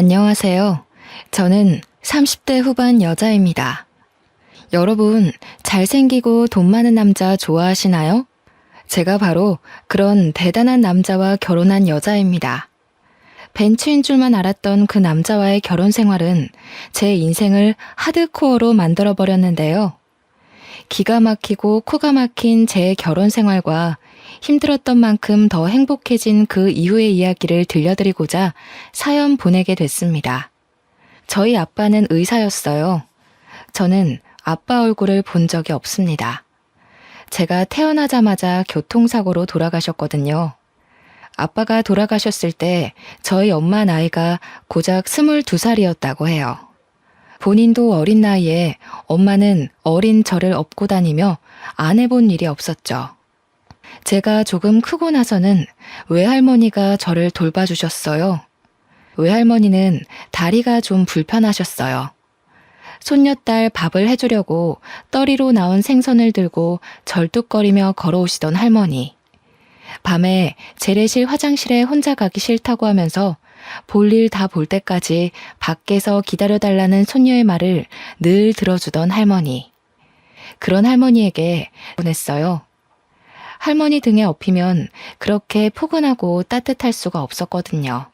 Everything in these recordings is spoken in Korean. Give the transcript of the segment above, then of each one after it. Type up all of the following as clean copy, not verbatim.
안녕하세요. 저는 30대 후반 여자입니다. 여러분, 잘생기고 돈 많은 남자 좋아하시나요? 제가 바로 그런 대단한 남자와 결혼한 여자입니다. 벤츠인 줄만 알았던 그 남자와의 결혼 생활은 제 인생을 하드코어로 만들어버렸는데요. 기가 막히고 코가 막힌 제 결혼 생활과 힘들었던 만큼 더 행복해진 그 이후의 이야기를 들려드리고자 사연 보내게 됐습니다. 저희 아빠는 의사였어요. 저는 아빠 얼굴을 본 적이 없습니다. 제가 태어나자마자 교통사고로 돌아가셨거든요. 아빠가 돌아가셨을 때 저희 엄마 나이가 고작 22살이었다고 해요. 본인도 어린 나이에 엄마는 어린 저를 업고 다니며 안 해본 일이 없었죠. 제가 조금 크고 나서는 외할머니가 저를 돌봐주셨어요. 외할머니는 다리가 좀 불편하셨어요. 손녀딸 밥을 해주려고 떠리로 나온 생선을 들고 절뚝거리며 걸어오시던 할머니. 밤에 재래실 화장실에 혼자 가기 싫다고 하면서 볼일 다 볼 때까지 밖에서 기다려달라는 손녀의 말을 늘 들어주던 할머니. 그런 할머니에게 보냈어요. 할머니 등에 업히면 그렇게 포근하고 따뜻할 수가 없었거든요.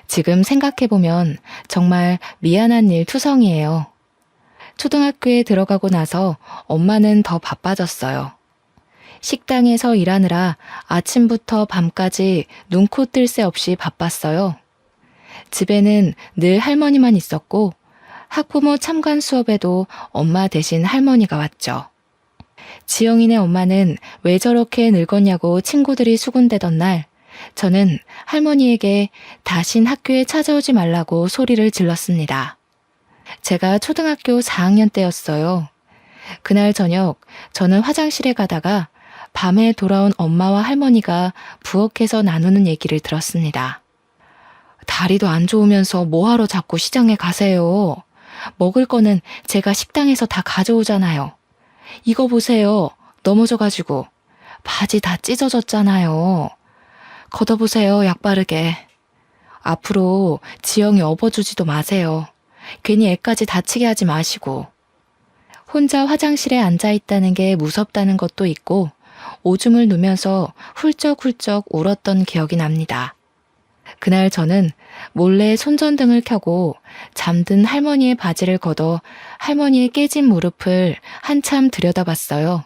지금 생각해보면 정말 미안한 일 투성이에요. 초등학교에 들어가고 나서 엄마는 더 바빠졌어요. 식당에서 일하느라 아침부터 밤까지 눈코 뜰 새 없이 바빴어요. 집에는 늘 할머니만 있었고 학부모 참관 수업에도 엄마 대신 할머니가 왔죠. 지영이네 엄마는 왜 저렇게 늙었냐고 친구들이 수군대던 날 저는 할머니에게 다신 학교에 찾아오지 말라고 소리를 질렀습니다. 제가 초등학교 4학년 때였어요. 그날 저녁 저는 화장실에 가다가 밤에 돌아온 엄마와 할머니가 부엌에서 나누는 얘기를 들었습니다. 다리도 안 좋으면서 뭐하러 자꾸 시장에 가세요. 먹을 거는 제가 식당에서 다 가져오잖아요. 이거 보세요. 넘어져가지고 바지 다 찢어졌잖아요. 걷어보세요. 약 바르게. 앞으로 지영이 업어주지도 마세요. 괜히 애까지 다치게 하지 마시고. 혼자 화장실에 앉아있다는 게 무섭다는 것도 있고 오줌을 누면서 훌쩍훌쩍 울었던 기억이 납니다. 그날 저는 몰래 손전등을 켜고 잠든 할머니의 바지를 걷어 할머니의 깨진 무릎을 한참 들여다봤어요.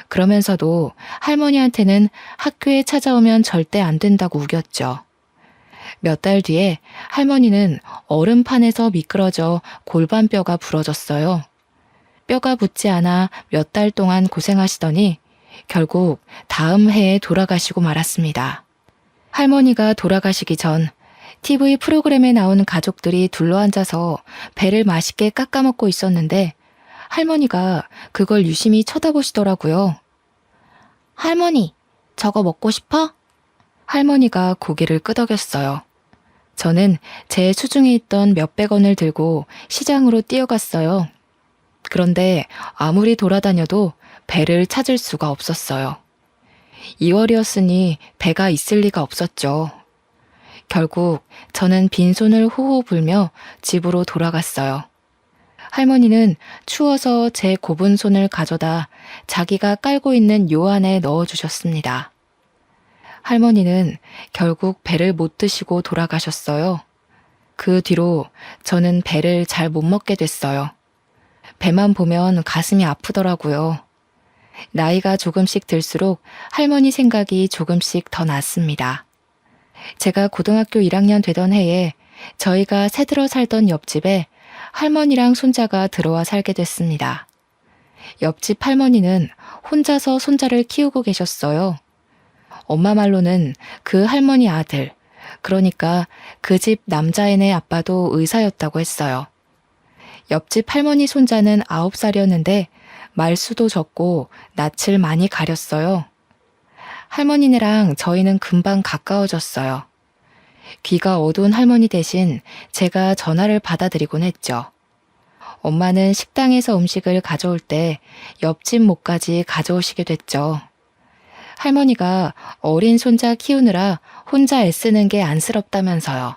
그러면서도 할머니한테는 학교에 찾아오면 절대 안 된다고 우겼죠. 몇 달 뒤에 할머니는 얼음판에서 미끄러져 골반뼈가 부러졌어요. 뼈가 붙지 않아 몇 달 동안 고생하시더니 결국 다음 해에 돌아가시고 말았습니다. 할머니가 돌아가시기 전 TV 프로그램에 나온 가족들이 둘러앉아서 배를 맛있게 깎아먹고 있었는데 할머니가 그걸 유심히 쳐다보시더라고요. 할머니, 저거 먹고 싶어? 할머니가 고개를 끄덕였어요. 저는 제 수중에 있던 몇백 원을 들고 시장으로 뛰어갔어요. 그런데 아무리 돌아다녀도 배를 찾을 수가 없었어요. 2월이었으니 배가 있을 리가 없었죠. 결국 저는 빈손을 호호 불며 집으로 돌아갔어요. 할머니는 추워서 제 곱은 손을 가져다 자기가 깔고 있는 요 안에 넣어주셨습니다. 할머니는 결국 배를 못 드시고 돌아가셨어요. 그 뒤로 저는 배를 잘 못 먹게 됐어요. 배만 보면 가슴이 아프더라고요. 나이가 조금씩 들수록 할머니 생각이 조금씩 더 났습니다. 제가 고등학교 1학년 되던 해에 저희가 새들어 살던 옆집에 할머니랑 손자가 들어와 살게 됐습니다. 옆집 할머니는 혼자서 손자를 키우고 계셨어요. 엄마 말로는 그 할머니 아들, 그러니까 그 집 남자애네 아빠도 의사였다고 했어요. 옆집 할머니 손자는 9살이었는데 말수도 적고 낯을 많이 가렸어요. 할머니네랑 저희는 금방 가까워졌어요. 귀가 어두운 할머니 대신 제가 전화를 받아드리곤 했죠. 엄마는 식당에서 음식을 가져올 때 옆집 목까지 가져오시게 됐죠. 할머니가 어린 손자 키우느라 혼자 애쓰는 게 안쓰럽다면서요.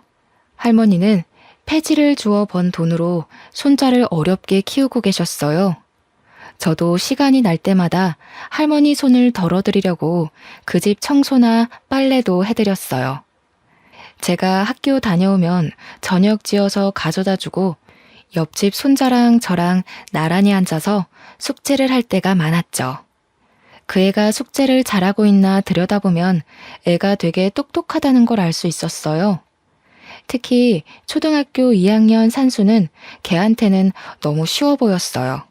할머니는 폐지를 주워 번 돈으로 손자를 어렵게 키우고 계셨어요. 저도 시간이 날 때마다 할머니 손을 덜어드리려고 그 집 청소나 빨래도 해드렸어요. 제가 학교 다녀오면 저녁 지어서 가져다 주고 옆집 손자랑 저랑 나란히 앉아서 숙제를 할 때가 많았죠. 그 애가 숙제를 잘하고 있나 들여다보면 애가 되게 똑똑하다는 걸 알 수 있었어요. 특히 초등학교 2학년 산수는 걔한테는 너무 쉬워 보였어요.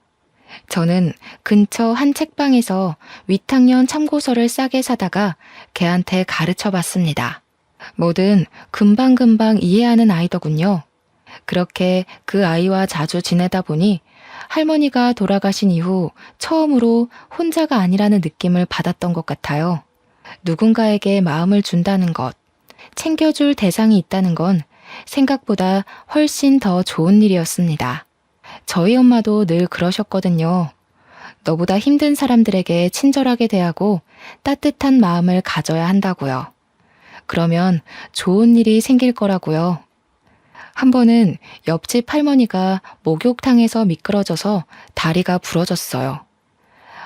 저는 근처 한 책방에서 윗학년 참고서를 싸게 사다가 걔한테 가르쳐 봤습니다. 뭐든 금방금방 이해하는 아이더군요. 그렇게 그 아이와 자주 지내다 보니 할머니가 돌아가신 이후 처음으로 혼자가 아니라는 느낌을 받았던 것 같아요. 누군가에게 마음을 준다는 것, 챙겨줄 대상이 있다는 건 생각보다 훨씬 더 좋은 일이었습니다. 저희 엄마도 늘 그러셨거든요. 너보다 힘든 사람들에게 친절하게 대하고 따뜻한 마음을 가져야 한다고요. 그러면 좋은 일이 생길 거라고요. 한 번은 옆집 할머니가 목욕탕에서 미끄러져서 다리가 부러졌어요.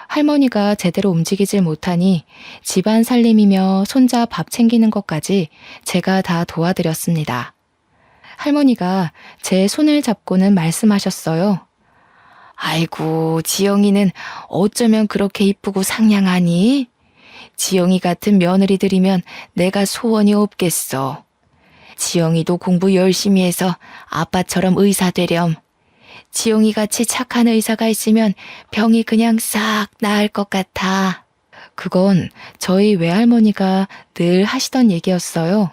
할머니가 제대로 움직이질 못하니 집안 살림이며 손자 밥 챙기는 것까지 제가 다 도와드렸습니다. 할머니가 제 손을 잡고는 말씀하셨어요. 아이고, 지영이는 어쩌면 그렇게 이쁘고 상냥하니? 지영이 같은 며느리들이면 내가 소원이 없겠어. 지영이도 공부 열심히 해서 아빠처럼 의사 되렴. 지영이 같이 착한 의사가 있으면 병이 그냥 싹 나을 것 같아. 그건 저희 외할머니가 늘 하시던 얘기였어요.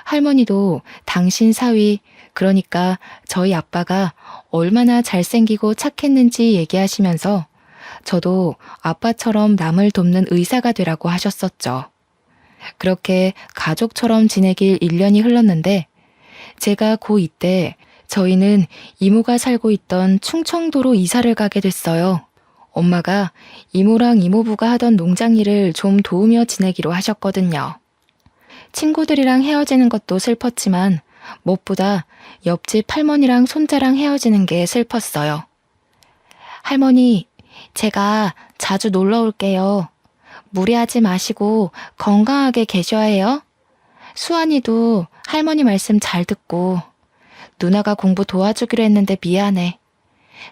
할머니도 당신 사위, 그러니까 저희 아빠가 얼마나 잘생기고 착했는지 얘기하시면서 저도 아빠처럼 남을 돕는 의사가 되라고 하셨었죠. 그렇게 가족처럼 지내길 1년이 흘렀는데 제가 고2 때 저희는 이모가 살고 있던 충청도로 이사를 가게 됐어요. 엄마가 이모랑 이모부가 하던 농장 일을 좀 도우며 지내기로 하셨거든요. 친구들이랑 헤어지는 것도 슬펐지만 무엇보다 옆집 할머니랑 손자랑 헤어지는 게 슬펐어요. 할머니, 제가 자주 놀러 올게요. 무리하지 마시고 건강하게 계셔야 해요. 수환이도 할머니 말씀 잘 듣고. 누나가 공부 도와주기로 했는데 미안해.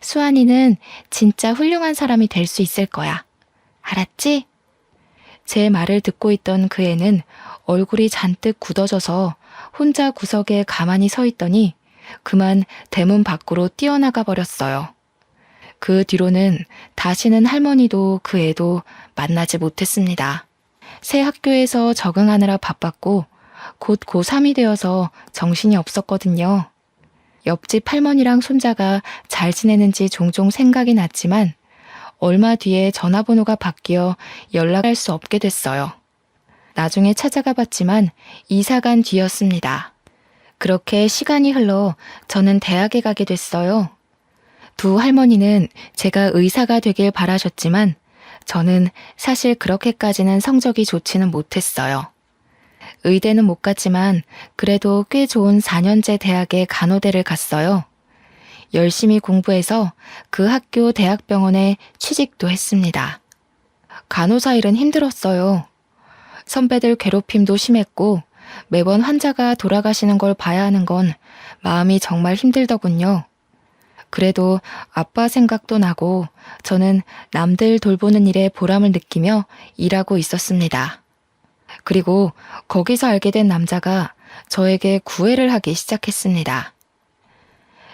수환이는 진짜 훌륭한 사람이 될 수 있을 거야. 알았지? 제 말을 듣고 있던 그 애는 얼굴이 잔뜩 굳어져서 혼자 구석에 가만히 서 있더니 그만 대문 밖으로 뛰어나가 버렸어요. 그 뒤로는 다시는 할머니도 그 애도 만나지 못했습니다. 새 학교에서 적응하느라 바빴고 곧 고3이 되어서 정신이 없었거든요. 옆집 할머니랑 손자가 잘 지내는지 종종 생각이 났지만 얼마 뒤에 전화번호가 바뀌어 연락할 수 없게 됐어요. 나중에 찾아가 봤지만 이사 간 뒤였습니다. 그렇게 시간이 흘러 저는 대학에 가게 됐어요. 두 할머니는 제가 의사가 되길 바라셨지만 저는 사실 그렇게까지는 성적이 좋지는 못했어요. 의대는 못 갔지만 그래도 꽤 좋은 4년제 대학에 간호대를 갔어요. 열심히 공부해서 그 학교 대학병원에 취직도 했습니다. 간호사 일은 힘들었어요. 선배들 괴롭힘도 심했고 매번 환자가 돌아가시는 걸 봐야 하는 건 마음이 정말 힘들더군요. 그래도 아빠 생각도 나고 저는 남들 돌보는 일에 보람을 느끼며 일하고 있었습니다. 그리고 거기서 알게 된 남자가 저에게 구애를 하기 시작했습니다.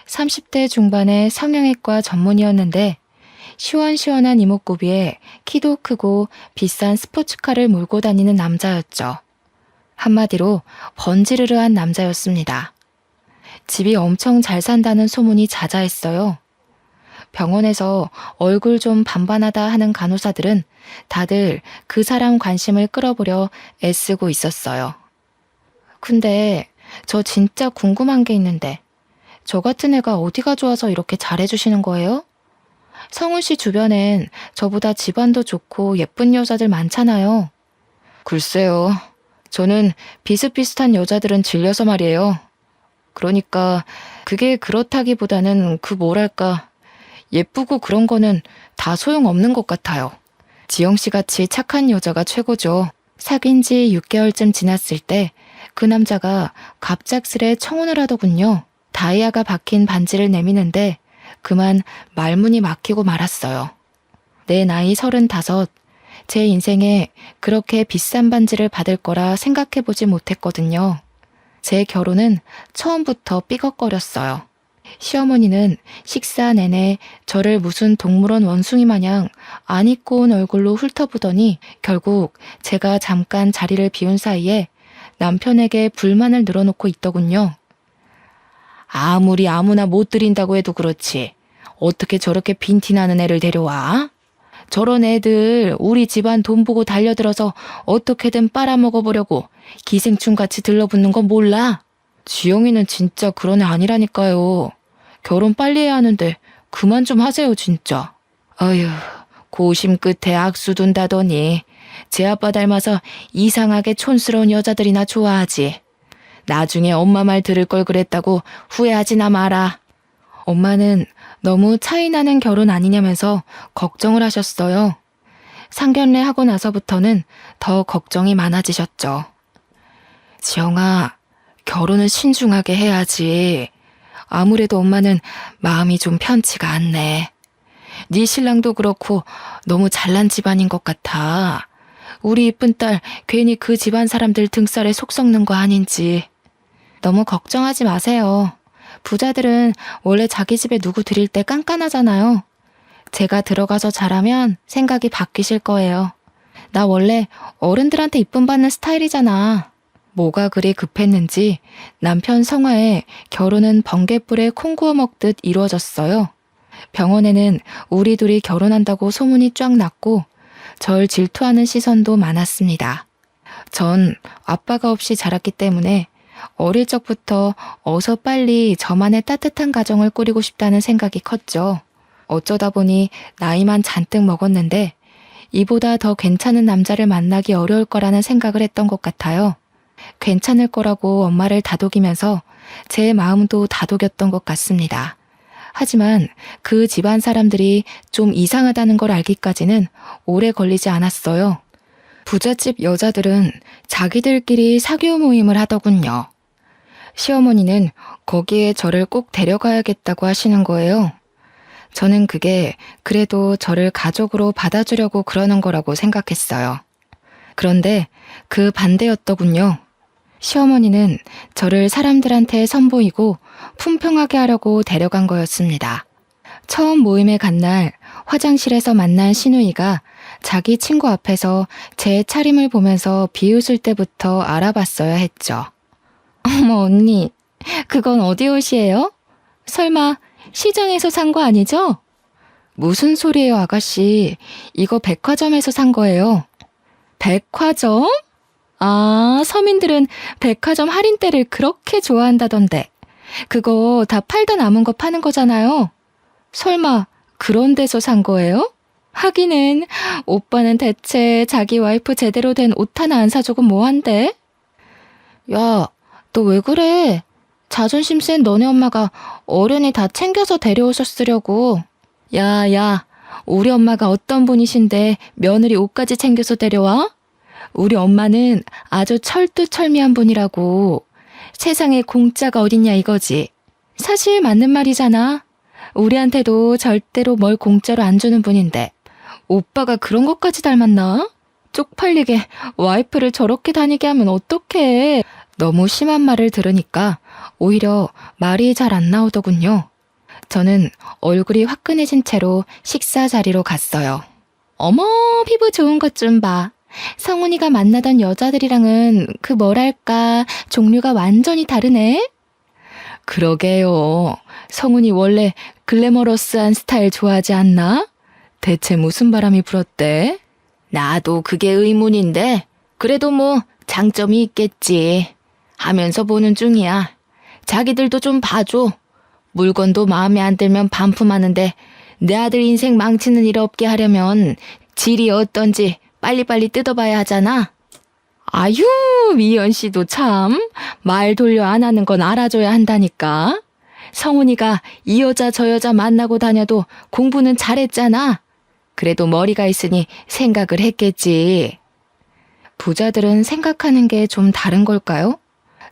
30대 중반의 성형외과 전문의였는데 시원시원한 이목구비에 키도 크고 비싼 스포츠카를 몰고 다니는 남자였죠. 한마디로 번지르르한 남자였습니다. 집이 엄청 잘 산다는 소문이 자자했어요. 병원에서 얼굴 좀 반반하다 하는 간호사들은 다들 그 사람 관심을 끌어보려 애쓰고 있었어요. 근데 저 진짜 궁금한 게 있는데 저 같은 애가 어디가 좋아서 이렇게 잘해주시는 거예요? 성훈 씨 주변엔 저보다 집안도 좋고 예쁜 여자들 많잖아요. 글쎄요. 저는 비슷비슷한 여자들은 질려서 말이에요. 그러니까 그게 그렇다기보다는 예쁘고 그런 거는 다 소용없는 것 같아요. 지영 씨 같이 착한 여자가 최고죠. 사귄 지 6개월쯤 지났을 때 그 남자가 갑작스레 청혼을 하더군요. 다이아가 박힌 반지를 내미는데 그만 말문이 막히고 말았어요. 내 나이 35, 제 인생에 그렇게 비싼 반지를 받을 거라 생각해보지 못했거든요. 제 결혼은 처음부터 삐걱거렸어요. 시어머니는 식사 내내 저를 무슨 동물원 원숭이 마냥 안 입고 온 얼굴로 훑어보더니 결국 제가 잠깐 자리를 비운 사이에 남편에게 불만을 늘어놓고 있더군요. 아무리 아무나 못 드린다고 해도 그렇지. 어떻게 저렇게 빈티나는 애를 데려와? 저런 애들 우리 집안 돈 보고 달려들어서 어떻게든 빨아먹어보려고 기생충같이 들러붙는 건 몰라? 지영이는 진짜 그런 애 아니라니까요. 결혼 빨리 해야 하는데 그만 좀 하세요 진짜. 어휴, 고심 끝에 악수 둔다더니 제 아빠 닮아서 이상하게 촌스러운 여자들이나 좋아하지. 나중에 엄마 말 들을 걸 그랬다고 후회하지나 마라. 엄마는 너무 차이나는 결혼 아니냐면서 걱정을 하셨어요. 상견례 하고 나서부터는 더 걱정이 많아지셨죠. 지영아, 결혼은 신중하게 해야지. 아무래도 엄마는 마음이 좀 편치가 않네. 네 신랑도 그렇고 너무 잘난 집안인 것 같아. 우리 이쁜 딸 괜히 그 집안 사람들 등살에 속 썩는 거 아닌지. 너무 걱정하지 마세요. 부자들은 원래 자기 집에 누구 들일 때 깐깐하잖아요. 제가 들어가서 잘하면 생각이 바뀌실 거예요. 나 원래 어른들한테 이쁨 받는 스타일이잖아. 뭐가 그리 급했는지 남편 성화에 결혼은 번갯불에 콩 구워 먹듯 이루어졌어요. 병원에는 우리 둘이 결혼한다고 소문이 쫙 났고 절 질투하는 시선도 많았습니다. 전 아빠가 없이 자랐기 때문에 어릴 적부터 어서 빨리 저만의 따뜻한 가정을 꾸리고 싶다는 생각이 컸죠. 어쩌다 보니 나이만 잔뜩 먹었는데 이보다 더 괜찮은 남자를 만나기 어려울 거라는 생각을 했던 것 같아요. 괜찮을 거라고 엄마를 다독이면서 제 마음도 다독였던 것 같습니다. 하지만 그 집안 사람들이 좀 이상하다는 걸 알기까지는 오래 걸리지 않았어요. 부잣집 여자들은 자기들끼리 사교 모임을 하더군요. 시어머니는 거기에 저를 꼭 데려가야겠다고 하시는 거예요. 저는 그게 그래도 저를 가족으로 받아주려고 그러는 거라고 생각했어요. 그런데 그 반대였더군요. 시어머니는 저를 사람들한테 선보이고 품평하게 하려고 데려간 거였습니다. 처음 모임에 간 날 화장실에서 만난 시누이가 자기 친구 앞에서 제 차림을 보면서 비웃을 때부터 알아봤어야 했죠. 어머 언니, 그건 어디 옷이에요? 설마 시장에서 산 거 아니죠? 무슨 소리예요 아가씨, 이거 백화점에서 산 거예요. 백화점? 아, 서민들은 백화점 할인대를 그렇게 좋아한다던데. 그거 다 팔다 남은 거 파는 거잖아요. 설마 그런 데서 산 거예요? 하기는 오빠는 대체 자기 와이프 제대로 된 옷 하나 안 사주고 뭐한대? 야, 너 왜 그래? 자존심 센 너네 엄마가 어른이 다 챙겨서 데려오셨으려고. 야, 우리 엄마가 어떤 분이신데 며느리 옷까지 챙겨서 데려와? 우리 엄마는 아주 철두철미한 분이라고. 세상에 공짜가 어딨냐 이거지. 사실 맞는 말이잖아. 우리한테도 절대로 뭘 공짜로 안 주는 분인데 오빠가 그런 것까지 닮았나? 쪽팔리게 와이프를 저렇게 다니게 하면 어떡해. 너무 심한 말을 들으니까 오히려 말이 잘 안 나오더군요. 저는 얼굴이 화끈해진 채로 식사 자리로 갔어요. 어머, 피부 좋은 것 좀 봐. 성훈이가 만나던 여자들이랑은 그 뭐랄까 종류가 완전히 다르네. 그러게요. 성훈이 원래 글래머러스한 스타일 좋아하지 않나? 대체 무슨 바람이 불었대? 나도 그게 의문인데 그래도 뭐 장점이 있겠지 하면서 보는 중이야. 자기들도 좀 봐줘. 물건도 마음에 안 들면 반품하는데 내 아들 인생 망치는 일 없게 하려면 질이 어떤지 빨리빨리 뜯어봐야 하잖아. 아유, 미연 씨도 참 말 돌려 안 하는 건 알아줘야 한다니까. 성훈이가 이 여자 저 여자 만나고 다녀도 공부는 잘했잖아. 그래도 머리가 있으니 생각을 했겠지. 부자들은 생각하는 게 좀 다른 걸까요?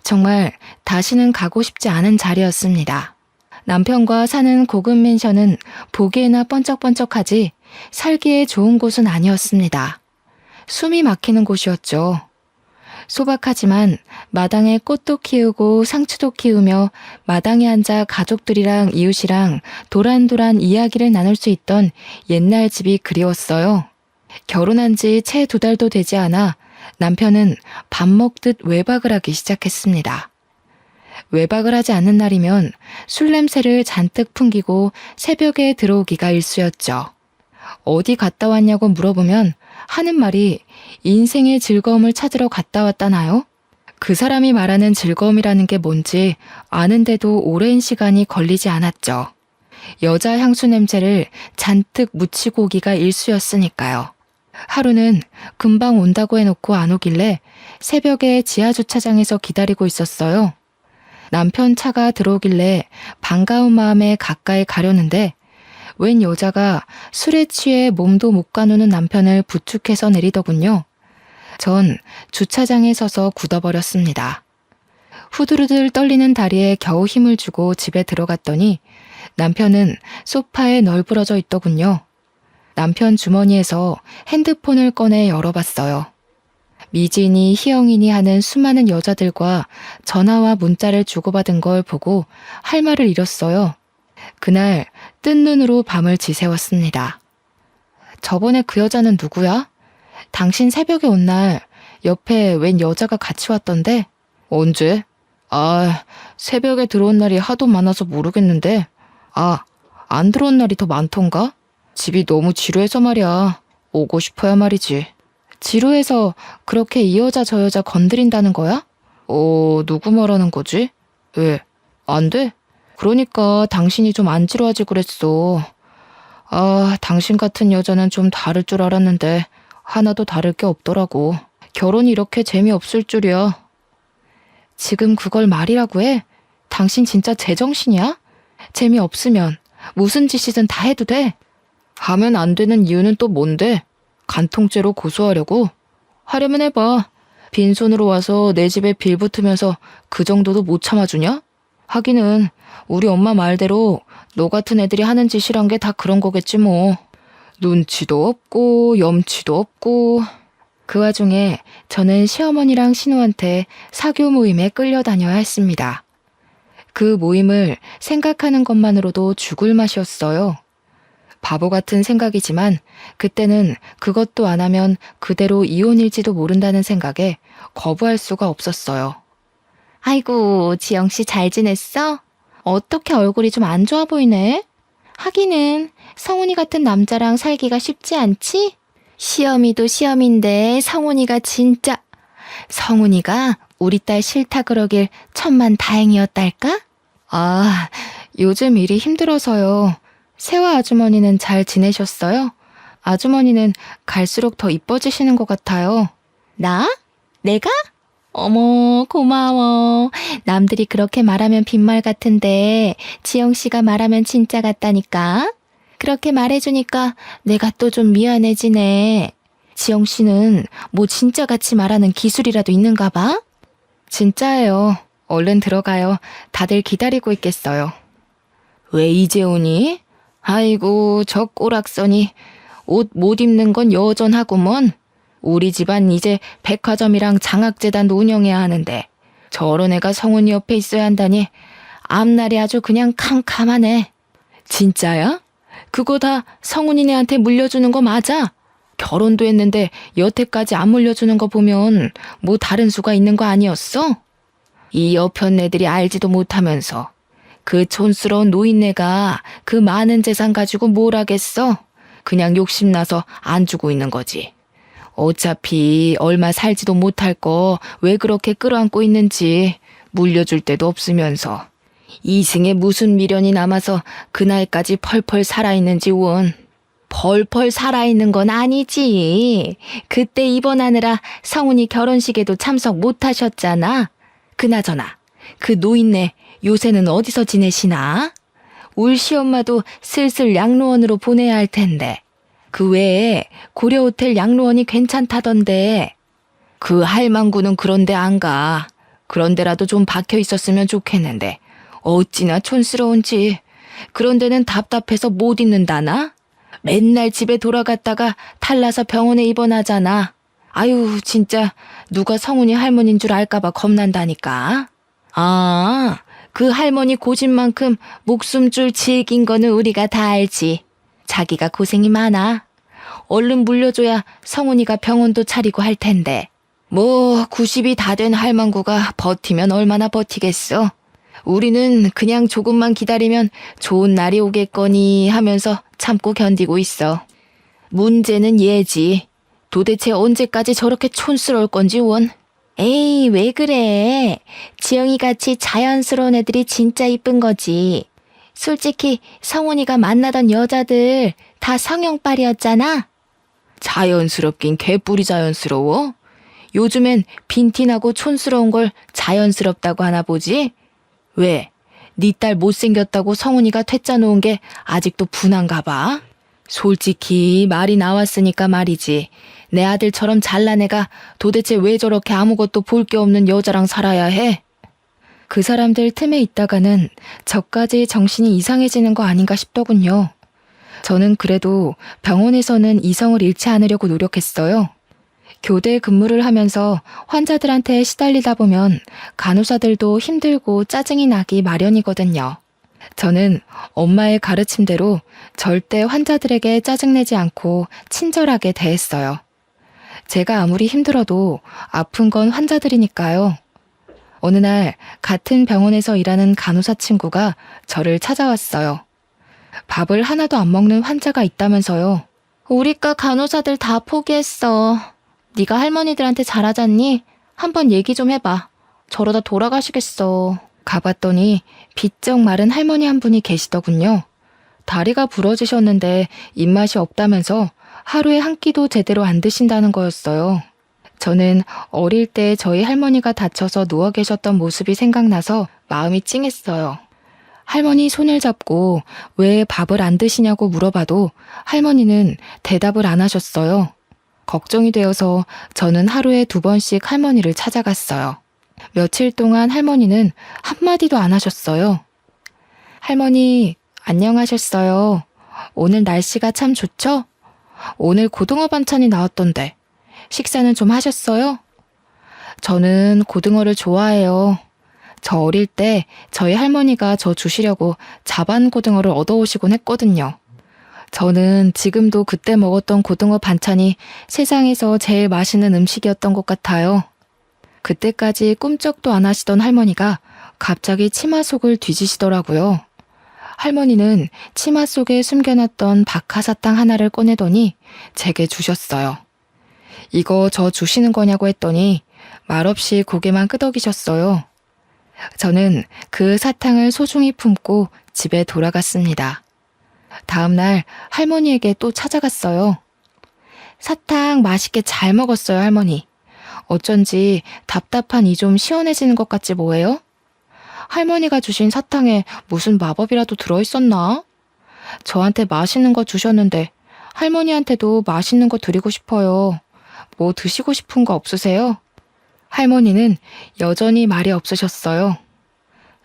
정말 다시는 가고 싶지 않은 자리였습니다. 남편과 사는 고급 맨션은 보기에나 번쩍번쩍하지 살기에 좋은 곳은 아니었습니다. 숨이 막히는 곳이었죠. 소박하지만 마당에 꽃도 키우고 상추도 키우며 마당에 앉아 가족들이랑 이웃이랑 도란도란 이야기를 나눌 수 있던 옛날 집이 그리웠어요. 결혼한 지 채 2달도 되지 않아 남편은 밥 먹듯 외박을 하기 시작했습니다. 외박을 하지 않는 날이면 술 냄새를 잔뜩 풍기고 새벽에 들어오기가 일쑤였죠. 어디 갔다 왔냐고 물어보면 하는 말이 인생의 즐거움을 찾으러 갔다 왔다나요? 그 사람이 말하는 즐거움이라는 게 뭔지 아는데도 오랜 시간이 걸리지 않았죠. 여자 향수 냄새를 잔뜩 묻히고 오기가 일쑤였으니까요. 하루는 금방 온다고 해놓고 안 오길래 새벽에 지하주차장에서 기다리고 있었어요. 남편 차가 들어오길래 반가운 마음에 가까이 가려는데 웬 여자가 술에 취해 몸도 못 가누는 남편을 부축해서 내리더군요. 전 주차장에 서서 굳어버렸습니다. 후들후들 떨리는 다리에 겨우 힘을 주고 집에 들어갔더니 남편은 소파에 널브러져 있더군요. 남편 주머니에서 핸드폰을 꺼내 열어봤어요. 미진이, 희영이니 하는 수많은 여자들과 전화와 문자를 주고받은 걸 보고 할 말을 잃었어요. 그날 뜬 눈으로 밤을 지새웠습니다. 저번에 그 여자는 누구야? 당신 새벽에 온 날 옆에 웬 여자가 같이 왔던데? 언제? 새벽에 들어온 날이 하도 많아서 모르겠는데. 안 들어온 날이 더 많던가? 집이 너무 지루해서 말이야. 오고 싶어야 말이지. 지루해서 그렇게 이 여자 저 여자 건드린다는 거야? 누구 말하는 거지? 왜? 안 돼? 그러니까 당신이 좀 안 지루하지 그랬어. 당신 같은 여자는 좀 다를 줄 알았는데 하나도 다를 게 없더라고. 결혼이 이렇게 재미없을 줄이야. 지금 그걸 말이라고 해? 당신 진짜 제정신이야? 재미없으면 무슨 짓이든 다 해도 돼? 하면 안 되는 이유는 또 뭔데? 간통죄로 고소하려고? 하려면 해봐. 빈손으로 와서 내 집에 빌붙으면서 그 정도도 못 참아주냐? 하기는 우리 엄마 말대로 너 같은 애들이 하는 짓이란 게 다 그런 거겠지 뭐. 눈치도 없고 염치도 없고. 그 와중에 저는 시어머니랑 신우한테 사교 모임에 끌려다녀야 했습니다. 그 모임을 생각하는 것만으로도 죽을 맛이었어요. 바보 같은 생각이지만 그때는 그것도 안 하면 그대로 이혼일지도 모른다는 생각에 거부할 수가 없었어요. 아이고, 지영씨 잘 지냈어? 어떻게 얼굴이 좀 안 좋아 보이네? 하기는 성훈이 같은 남자랑 살기가 쉽지 않지? 시어미도 시어미인데 성훈이가 진짜... 성훈이가 우리 딸 싫다 그러길 천만 다행이었달까? 요즘 일이 힘들어서요. 세화 아주머니는 잘 지내셨어요? 아주머니는 갈수록 더 이뻐지시는 것 같아요. 나? 내가? 어머, 고마워. 남들이 그렇게 말하면 빈말 같은데 지영씨가 말하면 진짜 같다니까. 그렇게 말해주니까 내가 또 좀 미안해지네. 지영씨는 뭐 진짜같이 말하는 기술이라도 있는가 봐? 진짜예요. 얼른 들어가요. 다들 기다리고 있겠어요. 왜 이제 오니? 아이고, 저 꼬락서니 옷 못 입는 건 여전하구먼. 우리 집안 이제 백화점이랑 장학재단도 운영해야 하는데 저런 애가 성훈이 옆에 있어야 한다니 앞날이 아주 그냥 캄캄하네. 진짜야? 그거 다 성훈이네한테 물려주는 거 맞아? 결혼도 했는데 여태까지 안 물려주는 거 보면 뭐 다른 수가 있는 거 아니었어? 이 여편 애들이 알지도 못하면서 그 촌스러운 노인네가 그 많은 재산 가지고 뭘 하겠어? 그냥 욕심나서 안 주고 있는 거지. 어차피 얼마 살지도 못할 거 왜 그렇게 끌어안고 있는지 물려줄 데도 없으면서 이승에 무슨 미련이 남아서 그 나이까지 펄펄 살아있는지 원. 펄펄 살아있는 건 아니지. 그때 입원하느라 성훈이 결혼식에도 참석 못하셨잖아. 그나저나 그 노인네 요새는 어디서 지내시나? 울 시엄마도 슬슬 양로원으로 보내야 할 텐데. 그 외에 고려호텔 양로원이 괜찮다던데. 그 할망구는 그런데 안 가. 그런데라도 좀 박혀 있었으면 좋겠는데 어찌나 촌스러운지. 그런 데는 답답해서 못 있는다나? 맨날 집에 돌아갔다가 탈나서 병원에 입원하잖아. 아유, 진짜 누가 성훈이 할머니인 줄 알까봐 겁난다니까. 아, 그 할머니 고집만큼 목숨줄 질긴 거는 우리가 다 알지. 자기가 고생이 많아. 얼른 물려줘야 성훈이가 병원도 차리고 할 텐데. 뭐 90이 다 된 할망구가 버티면 얼마나 버티겠어. 우리는 그냥 조금만 기다리면 좋은 날이 오겠거니 하면서 참고 견디고 있어. 문제는 얘지. 도대체 언제까지 저렇게 촌스러울 건지 원. 에이, 왜 그래. 지영이같이 자연스러운 애들이 진짜 이쁜 거지. 솔직히 성훈이가 만나던 여자들 다 성형빨이었잖아. 자연스럽긴 개뿔이 자연스러워. 요즘엔 빈티나고 촌스러운 걸 자연스럽다고 하나 보지? 왜? 네 딸 못생겼다고 성훈이가 퇴짜 놓은 게 아직도 분한가 봐? 솔직히 말이 나왔으니까 말이지. 내 아들처럼 잘난 애가 도대체 왜 저렇게 아무것도 볼 게 없는 여자랑 살아야 해? 그 사람들 틈에 있다가는 저까지 정신이 이상해지는 거 아닌가 싶더군요. 저는 그래도 병원에서는 이성을 잃지 않으려고 노력했어요. 교대 근무를 하면서 환자들한테 시달리다 보면 간호사들도 힘들고 짜증이 나기 마련이거든요. 저는 엄마의 가르침대로 절대 환자들에게 짜증내지 않고 친절하게 대했어요. 제가 아무리 힘들어도 아픈 건 환자들이니까요. 어느 날 같은 병원에서 일하는 간호사 친구가 저를 찾아왔어요. 밥을 하나도 안 먹는 환자가 있다면서요. 우리과 간호사들 다 포기했어. 네가 할머니들한테 잘하잖니? 한번 얘기 좀 해봐. 저러다 돌아가시겠어. 가봤더니 비쩍 마른 할머니 한 분이 계시더군요. 다리가 부러지셨는데 입맛이 없다면서 하루에 한 끼도 제대로 안 드신다는 거였어요. 저는 어릴 때 저희 할머니가 다쳐서 누워 계셨던 모습이 생각나서 마음이 찡했어요. 할머니 손을 잡고 왜 밥을 안 드시냐고 물어봐도 할머니는 대답을 안 하셨어요. 걱정이 되어서 저는 하루에 2번씩 할머니를 찾아갔어요. 며칠 동안 할머니는 한마디도 안 하셨어요. 할머니, 안녕하셨어요. 오늘 날씨가 참 좋죠? 오늘 고등어 반찬이 나왔던데 식사는 좀 하셨어요? 저는 고등어를 좋아해요. 저 어릴 때 저희 할머니가 저 주시려고 자반 고등어를 얻어오시곤 했거든요. 저는 지금도 그때 먹었던 고등어 반찬이 세상에서 제일 맛있는 음식이었던 것 같아요. 그때까지 꿈쩍도 안 하시던 할머니가 갑자기 치마 속을 뒤지시더라고요. 할머니는 치마 속에 숨겨놨던 박하사탕 하나를 꺼내더니 제게 주셨어요. 이거 저 주시는 거냐고 했더니 말없이 고개만 끄덕이셨어요. 저는 그 사탕을 소중히 품고 집에 돌아갔습니다. 다음 날 할머니에게 또 찾아갔어요. 사탕 맛있게 잘 먹었어요, 할머니. 어쩐지 답답한 이 좀 시원해지는 것 같지 뭐예요? 할머니가 주신 사탕에 무슨 마법이라도 들어있었나? 저한테 맛있는 거 주셨는데 할머니한테도 맛있는 거 드리고 싶어요. 뭐 드시고 싶은 거 없으세요? 할머니는 여전히 말이 없으셨어요.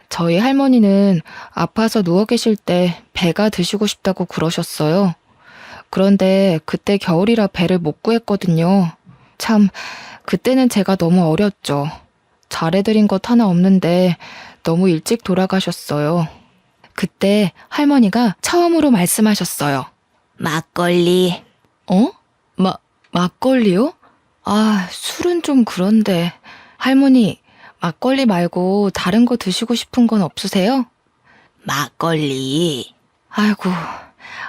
저희 할머니는 아파서 누워 계실 때 배가 드시고 싶다고 그러셨어요. 그런데 그때 겨울이라 배를 못 구했거든요. 참, 그때는 제가 너무 어렸죠. 잘해드린 것 하나 없는데 너무 일찍 돌아가셨어요. 그때 할머니가 처음으로 말씀하셨어요. 막걸리. 어? 막걸리요? 아, 술은 좀 그런데. 할머니, 막걸리 말고 다른 거 드시고 싶은 건 없으세요? 막걸리. 아이고,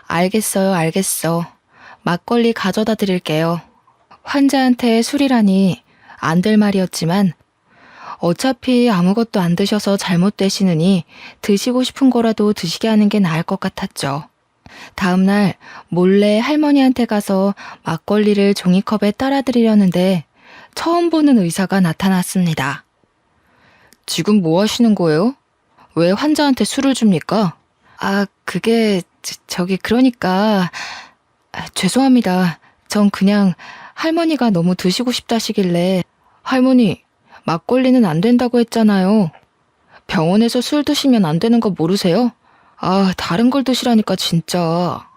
알겠어요, 알겠어. 막걸리 가져다 드릴게요. 환자한테 술이라니 안 될 말이었지만 어차피 아무것도 안 드셔서 잘못되시느니 드시고 싶은 거라도 드시게 하는 게 나을 것 같았죠. 다음날 몰래 할머니한테 가서 막걸리를 종이컵에 따라드리려는데 처음 보는 의사가 나타났습니다. 지금 뭐 하시는 거예요? 왜 환자한테 술을 줍니까? 그게 저기 그러니까 죄송합니다. 전 그냥 할머니가 너무 드시고 싶다시길래 할머니, 막걸리는 안 된다고 했잖아요. 병원에서 술 드시면 안 되는 거 모르세요? 다른 걸 드시라니까 진짜.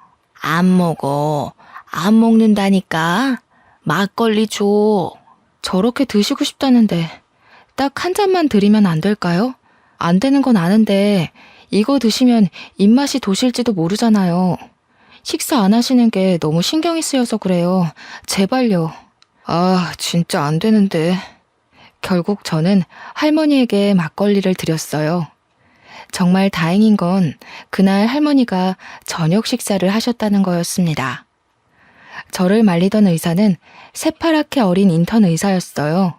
안 먹어. 안 먹는다니까. 막걸리 줘. 저렇게 드시고 싶다는데 딱 한 잔만 드리면 안 될까요? 안 되는 건 아는데 이거 드시면 입맛이 도실지도 모르잖아요. 식사 안 하시는 게 너무 신경이 쓰여서 그래요. 제발요. 진짜 안 되는데. 결국 저는 할머니에게 막걸리를 드렸어요. 정말 다행인 건 그날 할머니가 저녁 식사를 하셨다는 거였습니다. 저를 말리던 의사는 새파랗게 어린 인턴 의사였어요.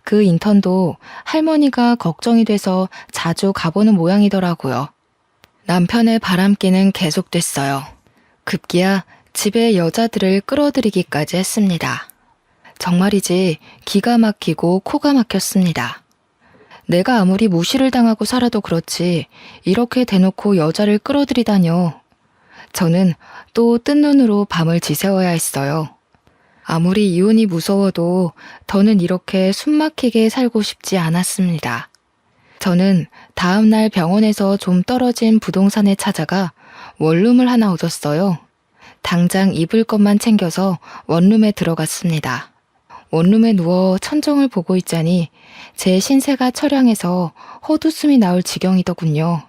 그 인턴도 할머니가 걱정이 돼서 자주 가보는 모양이더라고요. 남편의 바람기는 계속됐어요. 급기야 집에 여자들을 끌어들이기까지 했습니다. 정말이지 기가 막히고 코가 막혔습니다. 내가 아무리 무시를 당하고 살아도 그렇지 이렇게 대놓고 여자를 끌어들이다뇨. 저는 또 뜬 눈으로 밤을 지새워야 했어요. 아무리 이혼이 무서워도 더는 이렇게 숨막히게 살고 싶지 않았습니다. 저는 다음 날 병원에서 좀 떨어진 부동산에 찾아가 원룸을 하나 얻었어요. 당장 입을 것만 챙겨서 원룸에 들어갔습니다. 원룸에 누워 천정을 보고 있자니 제 신세가 처량해서 헛웃음이 나올 지경이더군요.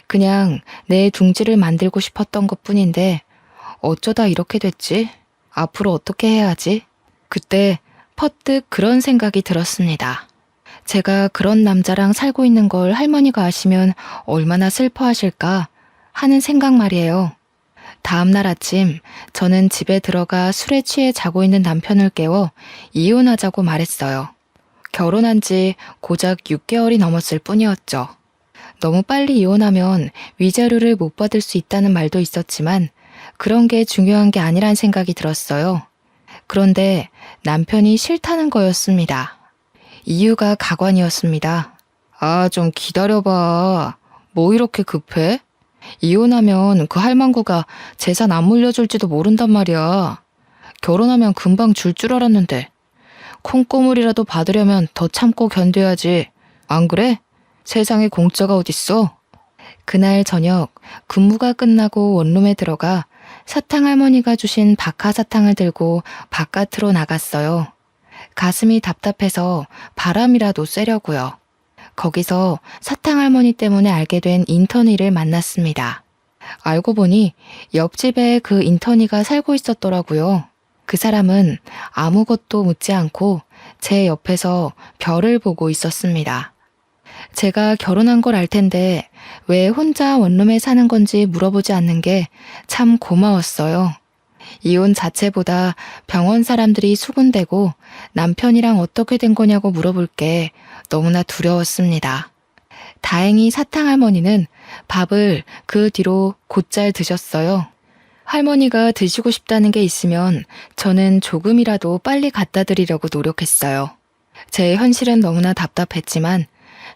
그냥 내 둥지를 만들고 싶었던 것뿐인데 어쩌다 이렇게 됐지? 앞으로 어떻게 해야 하지? 그때 퍼뜩 그런 생각이 들었습니다. 제가 그런 남자랑 살고 있는 걸 할머니가 아시면 얼마나 슬퍼하실까 하는 생각 말이에요. 다음 날 아침 저는 집에 들어가 술에 취해 자고 있는 남편을 깨워 이혼하자고 말했어요. 결혼한 지 고작 6개월이 넘었을 뿐이었죠. 너무 빨리 이혼하면 위자료를 못 받을 수 있다는 말도 있었지만 그런 게 중요한 게 아니란 생각이 들었어요. 그런데 남편이 싫다는 거였습니다. 이유가 가관이었습니다. 좀 기다려봐. 뭐 이렇게 급해? 이혼하면 그 할망구가 재산 안 물려줄지도 모른단 말이야. 결혼하면 금방 줄 줄 알았는데. 콩고물이라도 받으려면 더 참고 견뎌야지. 안 그래? 세상에 공짜가 어딨어? 그날 저녁 근무가 끝나고 원룸에 들어가 사탕 할머니가 주신 박하사탕을 들고 바깥으로 나갔어요. 가슴이 답답해서 바람이라도 쐬려고요. 거기서 사탕 할머니 때문에 알게 된 인턴이를 만났습니다. 알고 보니 옆집에 그 인턴이가 살고 있었더라고요. 그 사람은 아무것도 묻지 않고 제 옆에서 별을 보고 있었습니다. 제가 결혼한 걸 알 텐데 왜 혼자 원룸에 사는 건지 물어보지 않는 게 참 고마웠어요. 이혼 자체보다 병원 사람들이 수군대고 남편이랑 어떻게 된 거냐고 물어볼 게 너무나 두려웠습니다. 다행히 사탕 할머니는 밥을 그 뒤로 곧잘 드셨어요. 할머니가 드시고 싶다는 게 있으면 저는 조금이라도 빨리 갖다 드리려고 노력했어요. 제 현실은 너무나 답답했지만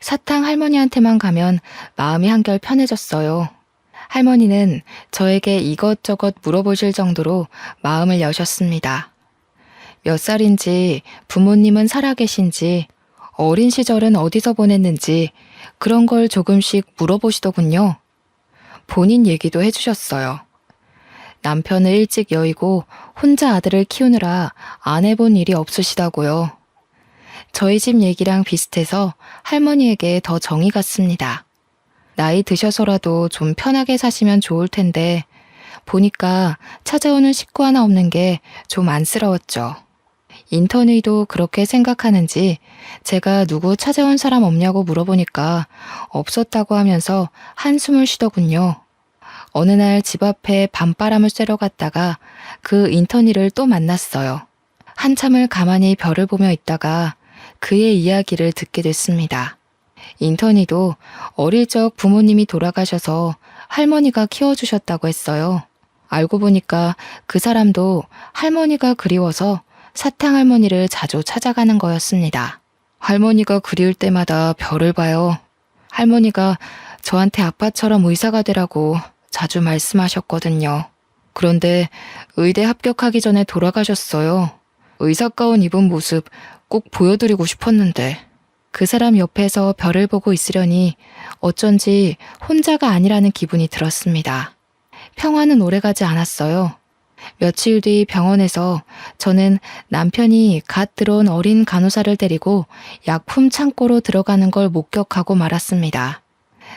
사탕 할머니한테만 가면 마음이 한결 편해졌어요. 할머니는 저에게 이것저것 물어보실 정도로 마음을 여셨습니다. 몇 살인지, 부모님은 살아계신지, 어린 시절은 어디서 보냈는지 그런 걸 조금씩 물어보시더군요. 본인 얘기도 해주셨어요. 남편을 일찍 여의고 혼자 아들을 키우느라 안 해본 일이 없으시다고요. 저희 집 얘기랑 비슷해서 할머니에게 더 정이 갔습니다. 나이 드셔서라도 좀 편하게 사시면 좋을 텐데 보니까 찾아오는 식구 하나 없는 게 좀 안쓰러웠죠. 인턴이도 그렇게 생각하는지 제가 누구 찾아온 사람 없냐고 물어보니까 없었다고 하면서 한숨을 쉬더군요. 어느 날 집 앞에 밤바람을 쐬러 갔다가 그 인턴이를 또 만났어요. 한참을 가만히 별을 보며 있다가 그의 이야기를 듣게 됐습니다. 인턴이도 어릴 적 부모님이 돌아가셔서 할머니가 키워주셨다고 했어요. 알고 보니까 그 사람도 할머니가 그리워서 사탕 할머니를 자주 찾아가는 거였습니다. 할머니가 그리울 때마다 별을 봐요. 할머니가 저한테 아빠처럼 의사가 되라고 자주 말씀하셨거든요. 그런데 의대 합격하기 전에 돌아가셨어요. 의사 가운 입은 모습 꼭 보여드리고 싶었는데. 그 사람 옆에서 별을 보고 있으려니 어쩐지 혼자가 아니라는 기분이 들었습니다. 평화는 오래가지 않았어요. 며칠 뒤 병원에서 저는 남편이 갓 들어온 어린 간호사를 데리고 약품 창고로 들어가는 걸 목격하고 말았습니다.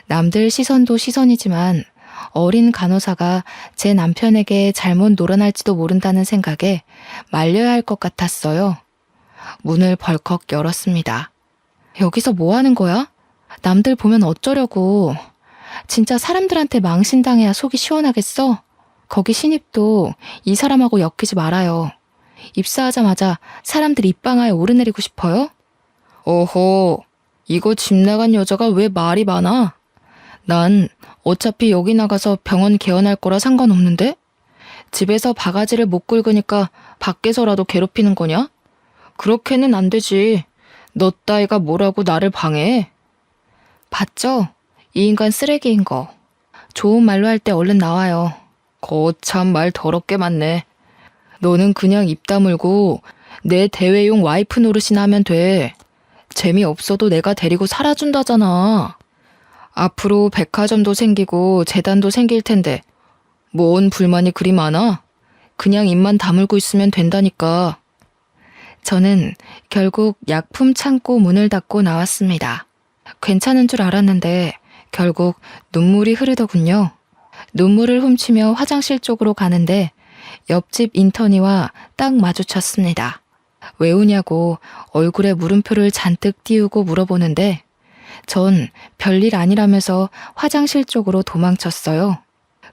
남들 시선도 시선이지만 어린 간호사가 제 남편에게 잘못 놀아날지도 모른다는 생각에 말려야 할 것 같았어요. 문을 벌컥 열었습니다. 여기서 뭐 하는 거야? 남들 보면 어쩌려고. 진짜 사람들한테 망신당해야 속이 시원하겠어? 거기 신입도 이 사람하고 엮이지 말아요. 입사하자마자 사람들 입방아에 오르내리고 싶어요? 어허, 이거 집 나간 여자가 왜 말이 많아? 난 어차피 여기 나가서 병원 개원할 거라 상관없는데? 집에서 바가지를 못 긁으니까 밖에서라도 괴롭히는 거냐? 그렇게는 안 되지. 너 따위가 뭐라고 나를 방해해? 봤죠? 이 인간 쓰레기인 거. 좋은 말로 할 때 얼른 나와요. 거참 말 더럽게 많네. 너는 그냥 입 다물고 내 대회용 와이프 노릇이나 하면 돼. 재미없어도 내가 데리고 살아준다잖아. 앞으로 백화점도 생기고 재단도 생길 텐데 뭔 불만이 그리 많아? 그냥 입만 다물고 있으면 된다니까. 저는 결국 약품 창고 문을 닫고 나왔습니다. 괜찮은 줄 알았는데 결국 눈물이 흐르더군요. 눈물을 훔치며 화장실 쪽으로 가는데 옆집 인턴이와 딱 마주쳤습니다. 왜 우냐고 얼굴에 물음표를 잔뜩 띄우고 물어보는데 전 별일 아니라면서 화장실 쪽으로 도망쳤어요.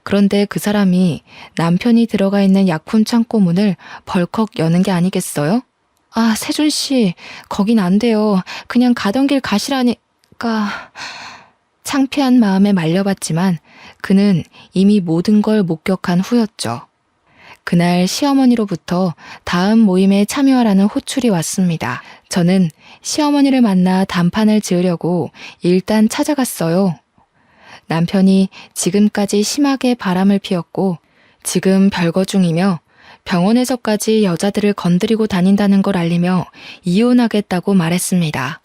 그런데 그 사람이 남편이 들어가 있는 약품 창고 문을 벌컥 여는 게 아니겠어요? 아, 세준 씨, 거긴 안 돼요. 그냥 가던 길 가시라니까. 창피한 마음에 말려봤지만 그는 이미 모든 걸 목격한 후였죠. 그날 시어머니로부터 다음 모임에 참여하라는 호출이 왔습니다. 저는 시어머니를 만나 단판을 지으려고 일단 찾아갔어요. 남편이 지금까지 심하게 바람을 피웠고 지금 별거 중이며 병원에서까지 여자들을 건드리고 다닌다는 걸 알리며 이혼하겠다고 말했습니다.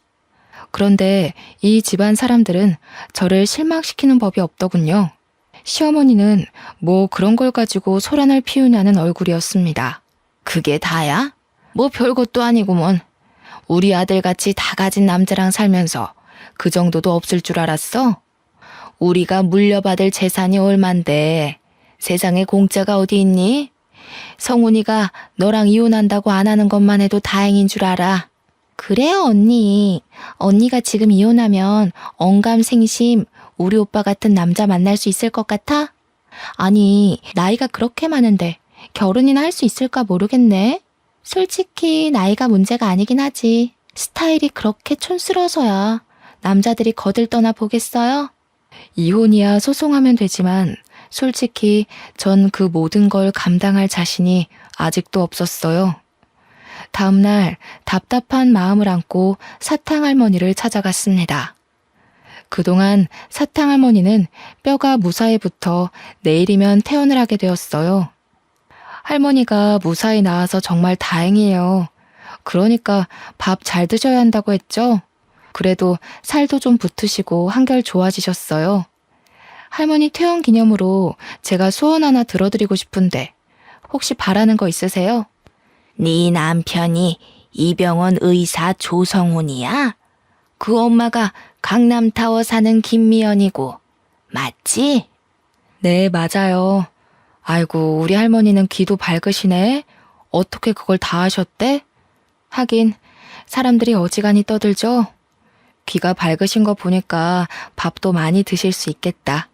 그런데 이 집안 사람들은 저를 실망시키는 법이 없더군요. 시어머니는 뭐 그런 걸 가지고 소란을 피우냐는 얼굴이었습니다. 그게 다야? 뭐 별것도 아니구먼. 우리 아들같이 다 가진 남자랑 살면서 그 정도도 없을 줄 알았어? 우리가 물려받을 재산이 얼만데 세상에 공짜가 어디 있니? 성훈이가 너랑 이혼한다고 안 하는 것만 해도 다행인 줄 알아. 그래요, 언니. 언니가 지금 이혼하면 언감생심 우리 오빠 같은 남자 만날 수 있을 것 같아? 아니, 나이가 그렇게 많은데 결혼이나 할 수 있을까 모르겠네. 솔직히 나이가 문제가 아니긴 하지. 스타일이 그렇게 촌스러워서야 남자들이 거들떠나 보겠어요? 이혼이야 소송하면 되지만 솔직히 전 그 모든 걸 감당할 자신이 아직도 없었어요. 다음날 답답한 마음을 안고 사탕할머니를 찾아갔습니다. 그동안 사탕할머니는 뼈가 무사히 붙어 내일이면 퇴원을 하게 되었어요. 할머니가 무사히 나와서 정말 다행이에요. 그러니까 밥 잘 드셔야 한다고 했죠? 그래도 살도 좀 붙으시고 한결 좋아지셨어요. 할머니 퇴원 기념으로 제가 소원 하나 들어드리고 싶은데 혹시 바라는 거 있으세요? 네 남편이 이병헌 의사 조성훈이야? 그 엄마가 강남타워 사는 김미연이고 맞지? 네, 맞아요. 아이고, 우리 할머니는 귀도 밝으시네. 어떻게 그걸 다 아셨대? 하긴 사람들이 어지간히 떠들죠. 귀가 밝으신 거 보니까 밥도 많이 드실 수 있겠다.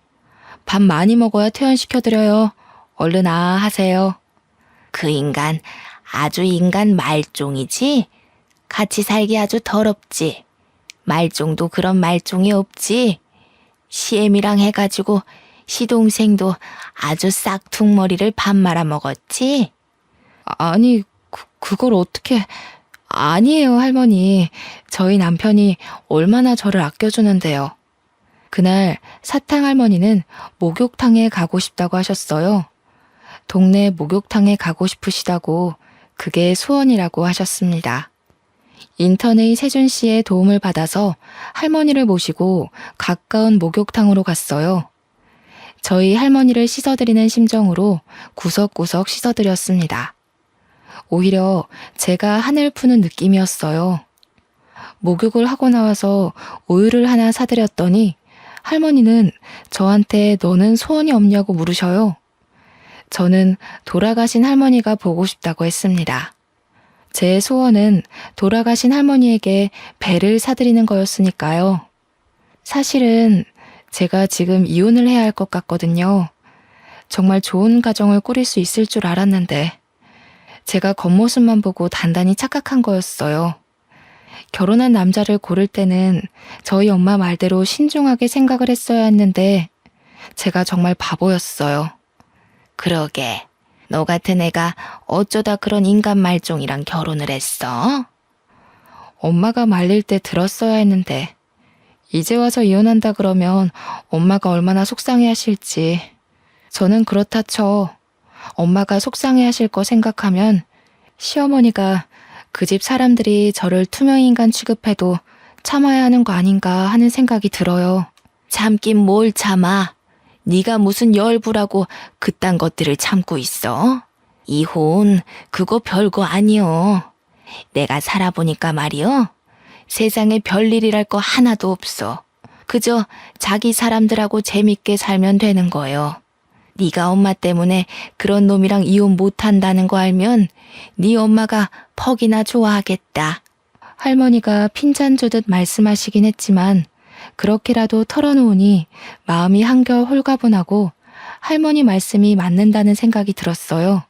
밥 많이 먹어야 퇴원시켜드려요. 얼른 하세요. 그 인간 아주 인간 말종이지? 같이 살기 아주 더럽지? 말종도 그런 말종이 없지? 시엠이랑 해가지고 시동생도 아주 싹퉁머리를 밥 말아 먹었지? 아니, 그걸 어떻게... 아니에요, 할머니. 저희 남편이 얼마나 저를 아껴주는데요. 그날 사탕 할머니는 목욕탕에 가고 싶다고 하셨어요. 동네 목욕탕에 가고 싶으시다고 그게 소원이라고 하셨습니다. 인턴의 세준 씨의 도움을 받아서 할머니를 모시고 가까운 목욕탕으로 갔어요. 저희 할머니를 씻어드리는 심정으로 구석구석 씻어드렸습니다. 오히려 제가 한을 푸는 느낌이었어요. 목욕을 하고 나와서 우유를 하나 사드렸더니 할머니는 저한테 너는 소원이 없냐고 물으셔요. 저는 돌아가신 할머니가 보고 싶다고 했습니다. 제 소원은 돌아가신 할머니에게 배를 사드리는 거였으니까요. 사실은 제가 지금 이혼을 해야 할 것 같거든요. 정말 좋은 가정을 꾸릴 수 있을 줄 알았는데 제가 겉모습만 보고 단단히 착각한 거였어요. 결혼한 남자를 고를 때는 저희 엄마 말대로 신중하게 생각을 했어야 했는데 제가 정말 바보였어요. 그러게, 너 같은 애가 어쩌다 그런 인간 말종이랑 결혼을 했어? 엄마가 말릴 때 들었어야 했는데 이제 와서 이혼한다 그러면 엄마가 얼마나 속상해 하실지. 저는 그렇다 쳐. 엄마가 속상해 하실 거 생각하면 시어머니가 그 집 사람들이 저를 투명인간 취급해도 참아야 하는 거 아닌가 하는 생각이 들어요. 참긴 뭘 참아. 네가 무슨 열부라고 그딴 것들을 참고 있어? 이혼 그거 별거 아니여. 내가 살아보니까 말이여. 세상에 별일이랄 거 하나도 없어. 그저 자기 사람들하고 재밌게 살면 되는 거요. 네가 엄마 때문에 그런 놈이랑 이혼 못한다는 거 알면 네 엄마가 퍽이나 좋아하겠다. 할머니가 핀잔 주듯 말씀하시긴 했지만 그렇게라도 털어놓으니 마음이 한결 홀가분하고 할머니 말씀이 맞는다는 생각이 들었어요.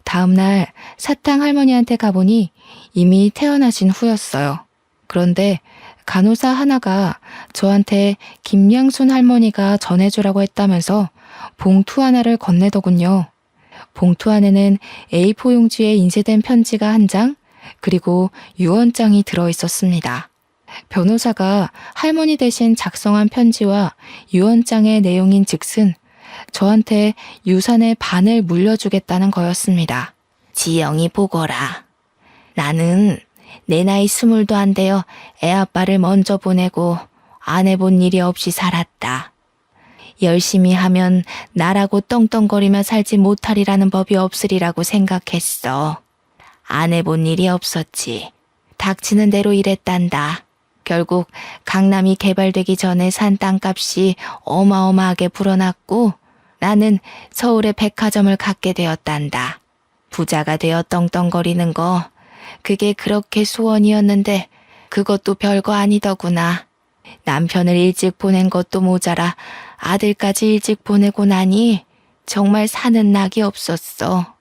다음날 사탕 할머니한테 가보니 이미 태어나신 후였어요. 그런데 간호사 하나가 저한테 김양순 할머니가 전해주라고 했다면서 봉투 하나를 건네더군요. 봉투 안에는 A4 용지에 인쇄된 편지가 한 장, 그리고 유언장이 들어있었습니다. 변호사가 할머니 대신 작성한 편지와 유언장의 내용인 즉슨 저한테 유산의 반을 물려주겠다는 거였습니다. 지영이 보거라. 나는 내 나이 20도 안 되어 애 아빠를 먼저 보내고 안 해본 일이 없이 살았다. 열심히 하면 나라고 떵떵거리며 살지 못하리라는 법이 없으리라고 생각했어. 안 해본 일이 없었지. 닥치는 대로 일했단다. 결국 강남이 개발되기 전에 산 땅값이 어마어마하게 불어났고 나는 서울에 백화점을 갖게 되었단다. 부자가 되어 떵떵거리는 거 그게 그렇게 소원이었는데 그것도 별거 아니더구나. 남편을 일찍 보낸 것도 모자라 아들까지 일찍 보내고 나니 정말 사는 낙이 없었어.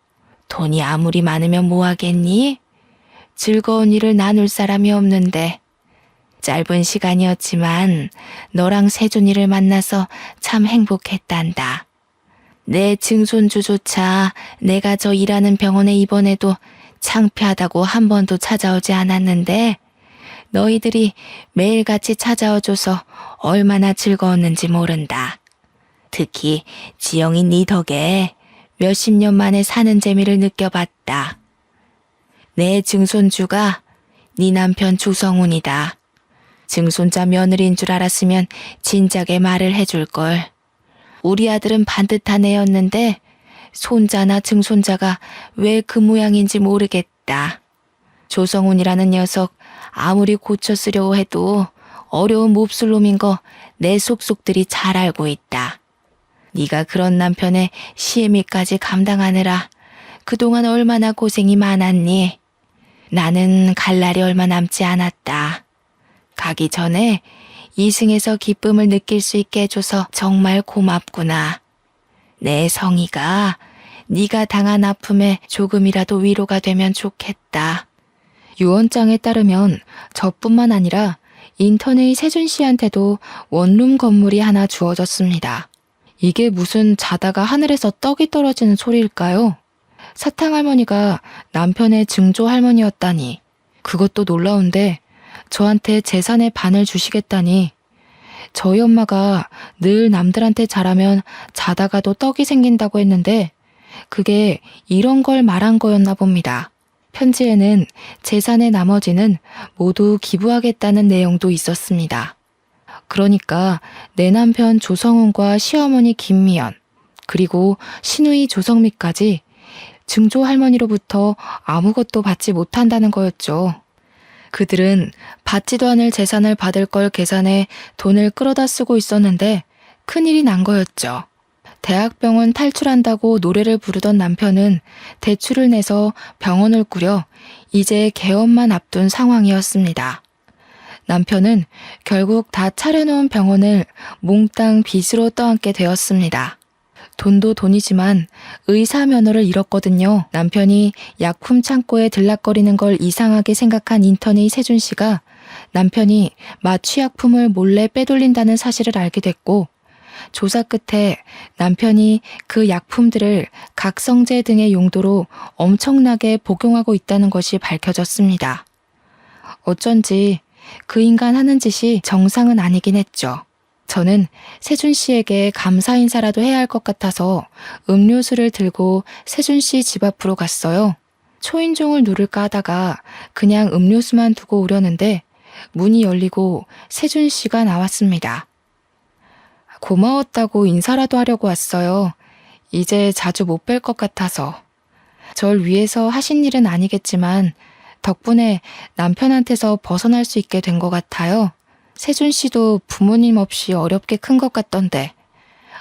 돈이 아무리 많으면 뭐하겠니? 즐거운 일을 나눌 사람이 없는데. 짧은 시간이었지만 너랑 세준이를 만나서 참 행복했단다. 내 증손주조차 내가 저 일하는 병원에 입원해도 창피하다고 한 번도 찾아오지 않았는데 너희들이 매일같이 찾아와줘서 얼마나 즐거웠는지 모른다. 특히 지영이 네 덕에 몇십 년 만에 사는 재미를 느껴봤다. 내 증손주가 네 남편 조성훈이다. 증손자 며느리인 줄 알았으면 진작에 말을 해줄걸. 우리 아들은 반듯한 애였는데 손자나 증손자가 왜 그 모양인지 모르겠다. 조성훈이라는 녀석 아무리 고쳐 쓰려고 해도 어려운 몹쓸 놈인 거 내 속속들이 잘 알고 있다. 네가 그런 남편의 시애미까지 감당하느라 그동안 얼마나 고생이 많았니? 나는 갈 날이 얼마 남지 않았다. 가기 전에 이승에서 기쁨을 느낄 수 있게 해줘서 정말 고맙구나. 내 성희가 네가 당한 아픔에 조금이라도 위로가 되면 좋겠다. 유언장에 따르면 저뿐만 아니라 인턴의 세준 씨한테도 원룸 건물이 하나 주어졌습니다. 이게 무슨 자다가 하늘에서 떡이 떨어지는 소리일까요? 사탕할머니가 남편의 증조 할머니였다니. 그것도 놀라운데 저한테 재산의 반을 주시겠다니. 저희 엄마가 늘 남들한테 잘하면 자다가도 떡이 생긴다고 했는데 그게 이런 걸 말한 거였나 봅니다. 편지에는 재산의 나머지는 모두 기부하겠다는 내용도 있었습니다. 그러니까 내 남편 조성훈과 시어머니 김미연, 그리고 시누이 조성미까지 증조 할머니로부터 아무것도 받지 못한다는 거였죠. 그들은 받지도 않을 재산을 받을 걸 계산해 돈을 끌어다 쓰고 있었는데 큰일이 난 거였죠. 대학병원 탈출한다고 노래를 부르던 남편은 대출을 내서 병원을 꾸려 이제 개업만 앞둔 상황이었습니다. 남편은 결국 다 차려놓은 병원을 몽땅 빚으로 떠안게 되었습니다. 돈도 돈이지만 의사 면허를 잃었거든요. 남편이 약품 창고에 들락거리는 걸 이상하게 생각한 인턴의 세준 씨가 남편이 마취약품을 몰래 빼돌린다는 사실을 알게 됐고, 조사 끝에 남편이 그 약품들을 각성제 등의 용도로 엄청나게 복용하고 있다는 것이 밝혀졌습니다. 어쩐지 그 인간 하는 짓이 정상은 아니긴 했죠. 저는 세준 씨에게 감사 인사라도 해야 할 것 같아서 음료수를 들고 세준 씨 집 앞으로 갔어요. 초인종을 누를까 하다가 그냥 음료수만 두고 오려는데 문이 열리고 세준 씨가 나왔습니다. 고마웠다고 인사라도 하려고 왔어요. 이제 자주 못 뵐 것 같아서. 절 위해서 하신 일은 아니겠지만 덕분에 남편한테서 벗어날 수 있게 된 것 같아요. 세준 씨도 부모님 없이 어렵게 큰 것 같던데.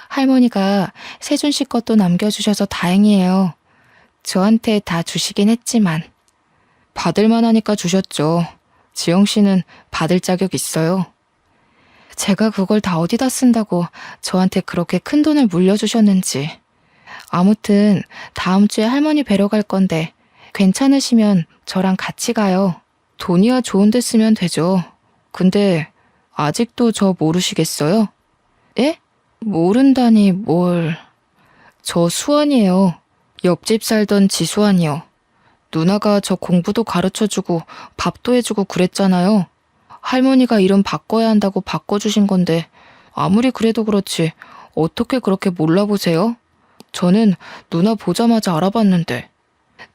할머니가 세준 씨 것도 남겨주셔서 다행이에요. 저한테 다 주시긴 했지만. 받을만 하니까 주셨죠. 지영 씨는 받을 자격 있어요. 제가 그걸 다 어디다 쓴다고 저한테 그렇게 큰 돈을 물려주셨는지. 아무튼 다음 주에 할머니 뵈러 갈 건데 괜찮으시면 저랑 같이 가요. 돈이야 좋은 데 쓰면 되죠. 근데 아직도 저 모르시겠어요? 예? 모른다니 뭘. 저 수환이에요. 옆집 살던 지수환이요. 누나가 저 공부도 가르쳐주고 밥도 해주고 그랬잖아요. 할머니가 이름 바꿔야 한다고 바꿔주신 건데 아무리 그래도 그렇지 어떻게 그렇게 몰라보세요? 저는 누나 보자마자 알아봤는데.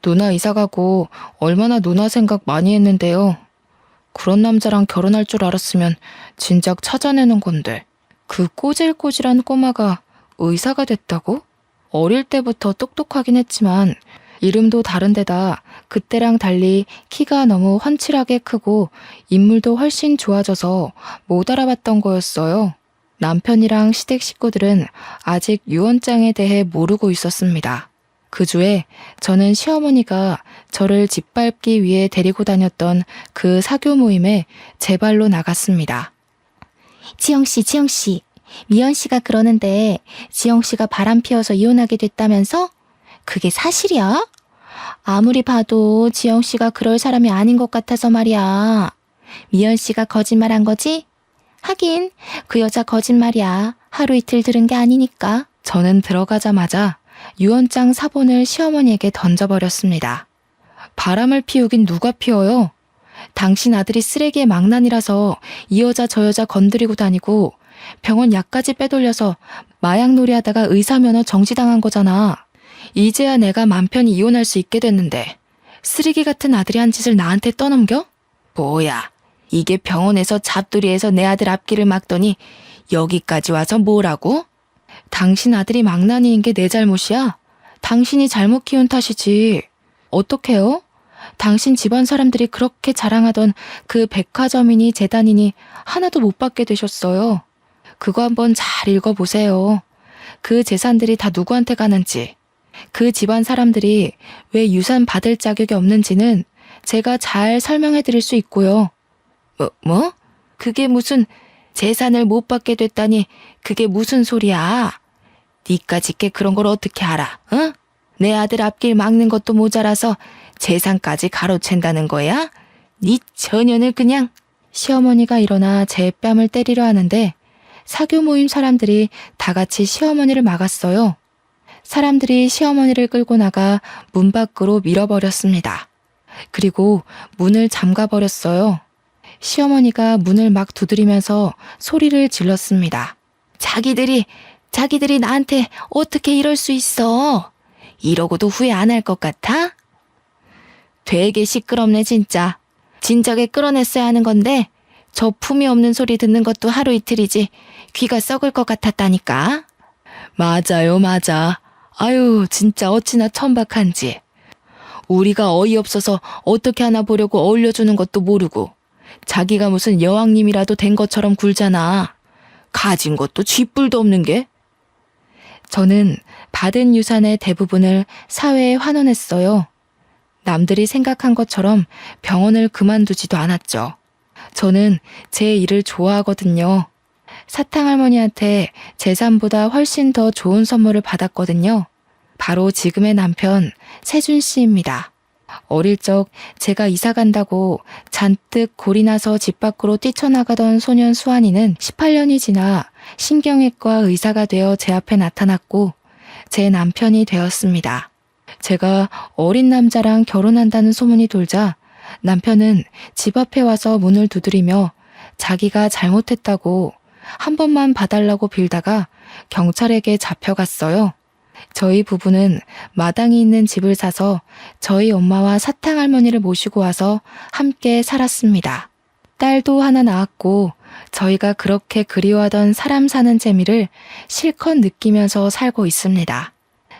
누나 이사가고 얼마나 누나 생각 많이 했는데요. 그런 남자랑 결혼할 줄 알았으면 진작 찾아내는 건데. 그 꼬질꼬질한 꼬마가 의사가 됐다고? 어릴 때부터 똑똑하긴 했지만 이름도 다른데다 그때랑 달리 키가 너무 훤칠하게 크고 인물도 훨씬 좋아져서 못 알아봤던 거였어요. 남편이랑 시댁 식구들은 아직 유언장에 대해 모르고 있었습니다. 그 주에 저는 시어머니가 저를 짓밟기 위해 데리고 다녔던 그 사교 모임에 제 발로 나갔습니다. 지영씨, 미연씨가 그러는데 지영씨가 바람 피워서 이혼하게 됐다면서? 그게 사실이야? 아무리 봐도 지영씨가 그럴 사람이 아닌 것 같아서 말이야. 미연씨가 거짓말한 거지? 하긴 그 여자 거짓말이야. 하루 이틀 들은 게 아니니까. 저는 들어가자마자 유언장 사본을 시어머니에게 던져버렸습니다. 바람을 피우긴 누가 피워요? 당신 아들이 쓰레기의 망난이라서 이 여자 저 여자 건드리고 다니고 병원 약까지 빼돌려서 마약놀이 하다가 의사면허 정지당한 거잖아. 이제야 내가 맘 편히 이혼할 수 있게 됐는데 쓰레기 같은 아들이 한 짓을 나한테 떠넘겨? 뭐야, 이게 병원에서 잡돌이에서 내 아들 앞길을 막더니 여기까지 와서 뭐라고? 당신 아들이 망나니인 게 내 잘못이야? 당신이 잘못 키운 탓이지. 어떡해요? 당신 집안 사람들이 그렇게 자랑하던 그 백화점이니 재단이니 하나도 못 받게 되셨어요. 그거 한번 잘 읽어보세요. 그 재산들이 다 누구한테 가는지, 그 집안 사람들이 왜 유산 받을 자격이 없는지는 제가 잘 설명해 드릴 수 있고요. 뭐? 그게 무슨 재산을 못 받게 됐다니 그게 무슨 소리야? 니까짓 게 그런 걸 어떻게 알아? 응? 내 아들 앞길 막는 것도 모자라서 재산까지 가로챈다는 거야? 니 처녀는 그냥. 시어머니가 일어나 제 뺨을 때리려 하는데 사교 모임 사람들이 다 같이 시어머니를 막았어요. 사람들이 시어머니를 끌고 나가 문 밖으로 밀어버렸습니다. 그리고 문을 잠가버렸어요. 시어머니가 문을 막 두드리면서 소리를 질렀습니다. 자기들이 나한테 어떻게 이럴 수 있어? 이러고도 후회 안 할 것 같아? 되게 시끄럽네 진짜. 진작에 끌어냈어야 하는 건데 저 품이 없는 소리 듣는 것도 하루 이틀이지 귀가 썩을 것 같았다니까. 맞아요, 맞아. 아유, 진짜 어찌나 천박한지. 우리가 어이없어서 어떻게 하나 보려고 어울려주는 것도 모르고 자기가 무슨 여왕님이라도 된 것처럼 굴잖아. 가진 것도 쥐뿔도 없는 게. 저는 받은 유산의 대부분을 사회에 환원했어요. 남들이 생각한 것처럼 병원을 그만두지도 않았죠. 저는 제 일을 좋아하거든요. 사탕할머니한테 재산보다 훨씬 더 좋은 선물을 받았거든요. 바로 지금의 남편 세준 씨입니다. 어릴 적 제가 이사 간다고 잔뜩 골이 나서 집 밖으로 뛰쳐나가던 소년 수환이는 18년이 지나 신경외과 의사가 되어 제 앞에 나타났고 제 남편이 되었습니다. 제가 어린 남자랑 결혼한다는 소문이 돌자 남편은 집 앞에 와서 문을 두드리며 자기가 잘못했다고 한 번만 봐달라고 빌다가 경찰에게 잡혀갔어요. 저희 부부는 마당이 있는 집을 사서 저희 엄마와 사탕할머니를 모시고 와서 함께 살았습니다. 딸도 하나 낳았고 저희가 그렇게 그리워하던 사람 사는 재미를 실컷 느끼면서 살고 있습니다.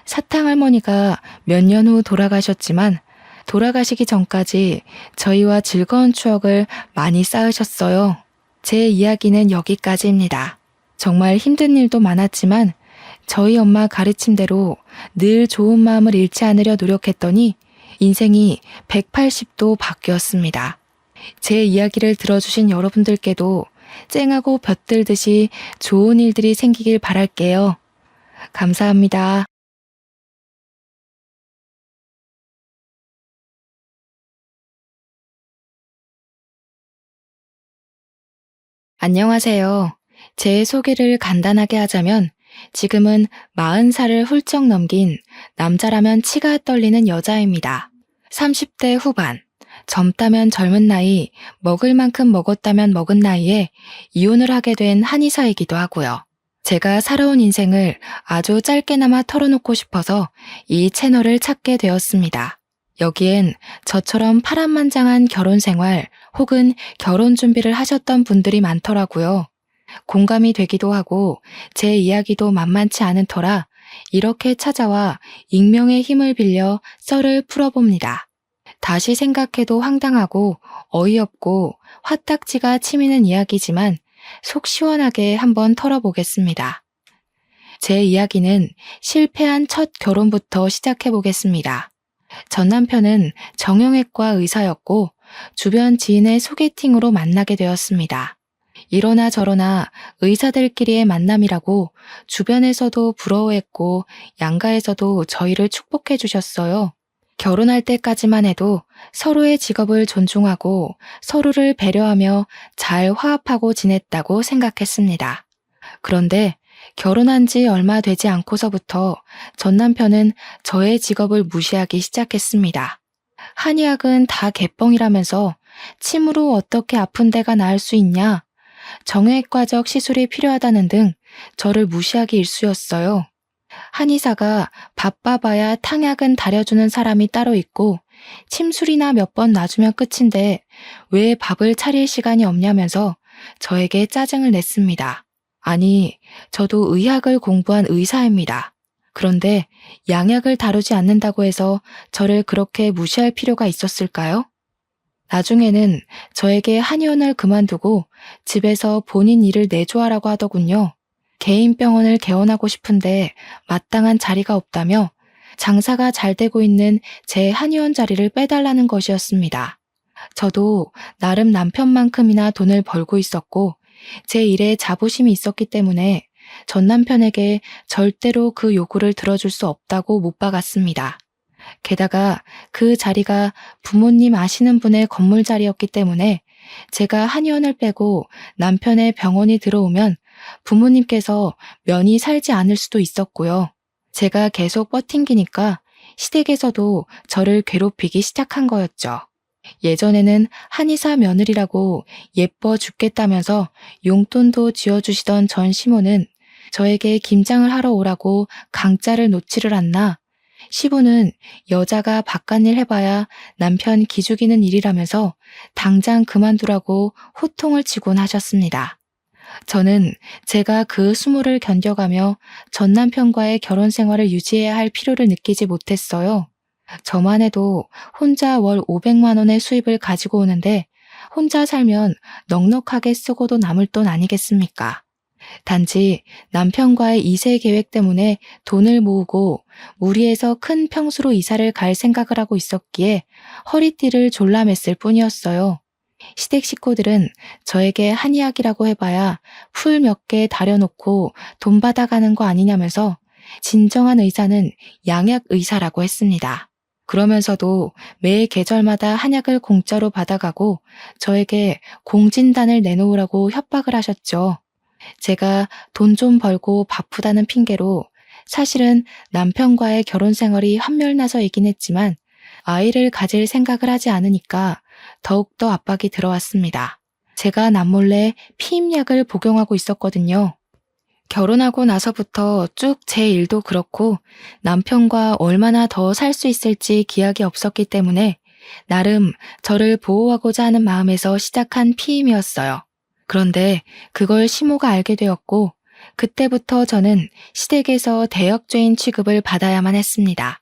사탕할머니가 몇 년 후 돌아가셨지만 돌아가시기 전까지 저희와 즐거운 추억을 많이 쌓으셨어요. 제 이야기는 여기까지입니다. 정말 힘든 일도 많았지만 저희 엄마 가르침대로 늘 좋은 마음을 잃지 않으려 노력했더니 인생이 180도 바뀌었습니다. 제 이야기를 들어주신 여러분들께도 쨍하고 볕들듯이 좋은 일들이 생기길 바랄게요. 감사합니다. 안녕하세요. 제 소개를 간단하게 하자면 지금은 40살을 훌쩍 넘긴 남자라면 치가 떨리는 여자입니다. 30대 후반, 젊다면 젊은 나이, 먹을 만큼 먹었다면 먹은 나이에 이혼을 하게 된 한의사이기도 하고요. 제가 살아온 인생을 아주 짧게나마 털어놓고 싶어서 이 채널을 찾게 되었습니다. 여기엔 저처럼 파란만장한 결혼 생활 혹은 결혼 준비를 하셨던 분들이 많더라고요. 공감이 되기도 하고 제 이야기도 만만치 않은 터라 이렇게 찾아와 익명의 힘을 빌려 썰을 풀어봅니다. 다시 생각해도 황당하고 어이없고 화딱지가 치미는 이야기지만 속 시원하게 한번 털어보겠습니다. 제 이야기는 실패한 첫 결혼부터 시작해보겠습니다. 전 남편은 정형외과 의사였고 주변 지인의 소개팅으로 만나게 되었습니다. 이러나 저러나 의사들끼리의 만남이라고 주변에서도 부러워했고 양가에서도 저희를 축복해 주셨어요. 결혼할 때까지만 해도 서로의 직업을 존중하고 서로를 배려하며 잘 화합하고 지냈다고 생각했습니다. 그런데 결혼한 지 얼마 되지 않고서부터 전 남편은 저의 직업을 무시하기 시작했습니다. 한의학은 다 개뻥이라면서 침으로 어떻게 아픈 데가 나을 수 있냐? 정형외과적 시술이 필요하다는 등 저를 무시하기 일쑤였어요. 한의사가 바빠봐야 탕약은 다려주는 사람이 따로 있고 침술이나 몇 번 놔주면 끝인데 왜 밥을 차릴 시간이 없냐면서 저에게 짜증을 냈습니다. 아니, 저도 의학을 공부한 의사입니다. 그런데 양약을 다루지 않는다고 해서 저를 그렇게 무시할 필요가 있었을까요? 나중에는 저에게 한의원을 그만두고 집에서 본인 일을 내조하라고 하더군요. 개인 병원을 개원하고 싶은데 마땅한 자리가 없다며 장사가 잘 되고 있는 제 한의원 자리를 빼달라는 것이었습니다. 저도 나름 남편만큼이나 돈을 벌고 있었고 제 일에 자부심이 있었기 때문에 전 남편에게 절대로 그 요구를 들어줄 수 없다고 못 박았습니다. 게다가 그 자리가 부모님 아시는 분의 건물 자리였기 때문에 제가 한의원을 빼고 남편의 병원이 들어오면 부모님께서 면이 살지 않을 수도 있었고요. 제가 계속 버팅기니까 시댁에서도 저를 괴롭히기 시작한 거였죠. 예전에는 한의사 며느리라고 예뻐 죽겠다면서 용돈도 쥐어주시던 전 시모는 저에게 김장을 하러 오라고 강짜를 놓지를 않나, 시부는 여자가 바깥일 해봐야 남편 기죽이는 일이라면서 당장 그만두라고 호통을 치곤 하셨습니다. 저는 제가 그 수모를 견뎌가며 전 남편과의 결혼 생활을 유지해야 할 필요를 느끼지 못했어요. 저만 해도 혼자 월 500만 원의 수입을 가지고 오는데 혼자 살면 넉넉하게 쓰고도 남을 돈 아니겠습니까? 단지 남편과의 이세 계획 때문에 돈을 모으고 무리해서 큰 평수로 이사를 갈 생각을 하고 있었기에 허리띠를 졸라맸을 뿐이었어요. 시댁 식구들은 저에게 한의학이라고 해봐야 풀 몇 개 다려놓고 돈 받아가는 거 아니냐면서 진정한 의사는 양약 의사라고 했습니다. 그러면서도 매 계절마다 한약을 공짜로 받아가고 저에게 공진단을 내놓으라고 협박을 하셨죠. 제가 돈 좀 벌고 바쁘다는 핑계로 사실은 남편과의 결혼 생활이 환멸나서이긴 했지만 아이를 가질 생각을 하지 않으니까 더욱더 압박이 들어왔습니다. 제가 남몰래 피임약을 복용하고 있었거든요. 결혼하고 나서부터 쭉 제 일도 그렇고 남편과 얼마나 더 살 수 있을지 기약이 없었기 때문에 나름 저를 보호하고자 하는 마음에서 시작한 피임이었어요. 그런데 그걸 시모가 알게 되었고 그때부터 저는 시댁에서 대역죄인 취급을 받아야만 했습니다.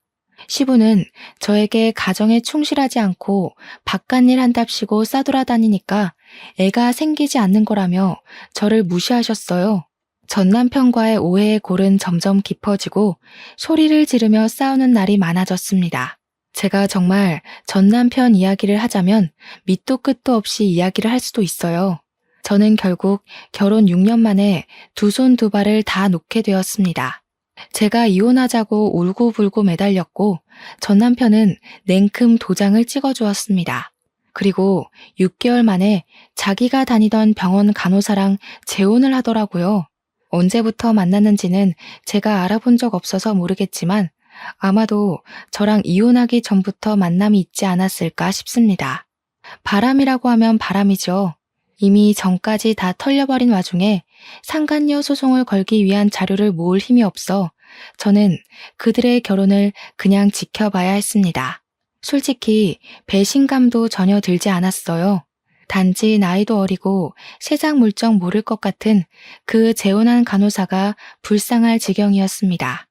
시부는 저에게 가정에 충실하지 않고 바깥일 한답시고 싸돌아다니니까 애가 생기지 않는 거라며 저를 무시하셨어요. 전 남편과의 오해의 골은 점점 깊어지고 소리를 지르며 싸우는 날이 많아졌습니다. 제가 정말 전 남편 이야기를 하자면 밑도 끝도 없이 이야기를 할 수도 있어요. 저는 결국 결혼 6년 만에 두 손 두 발을 다 놓게 되었습니다. 제가 이혼하자고 울고불고 매달렸고 전 남편은 냉큼 도장을 찍어주었습니다. 그리고 6개월 만에 자기가 다니던 병원 간호사랑 재혼을 하더라고요. 언제부터 만났는지는 제가 알아본 적 없어서 모르겠지만 아마도 저랑 이혼하기 전부터 만남이 있지 않았을까 싶습니다. 바람이라고 하면 바람이죠. 이미 전까지 다 털려버린 와중에 상간녀 소송을 걸기 위한 자료를 모을 힘이 없어 저는 그들의 결혼을 그냥 지켜봐야 했습니다. 솔직히 배신감도 전혀 들지 않았어요. 단지 나이도 어리고 세상 물정 모를 것 같은 그 재혼한 간호사가 불쌍할 지경이었습니다.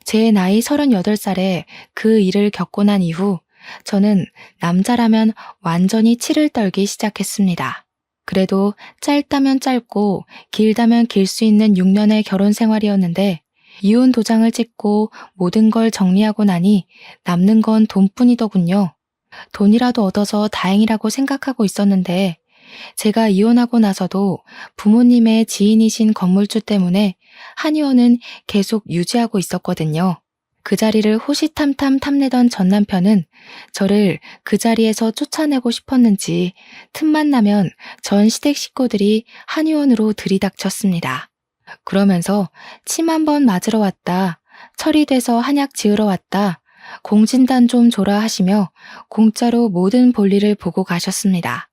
제 나이 38살에 그 일을 겪고 난 이후 저는 남자라면 완전히 치를 떨기 시작했습니다. 그래도 짧다면 짧고 길다면 길 수 있는 6년의 결혼 생활이었는데 이혼 도장을 찍고 모든 걸 정리하고 나니 남는 건 돈뿐이더군요. 돈이라도 얻어서 다행이라고 생각하고 있었는데 제가 이혼하고 나서도 부모님의 지인이신 건물주 때문에 한의원은 계속 유지하고 있었거든요. 그 자리를 호시탐탐 탐내던 전 남편은 저를 그 자리에서 쫓아내고 싶었는지 틈만 나면 전 시댁 식구들이 한의원으로 들이닥쳤습니다. 그러면서 침 한 번 맞으러 왔다, 철이 돼서 한약 지으러 왔다, 공진단 좀 줘라 하시며 공짜로 모든 볼일을 보고 가셨습니다.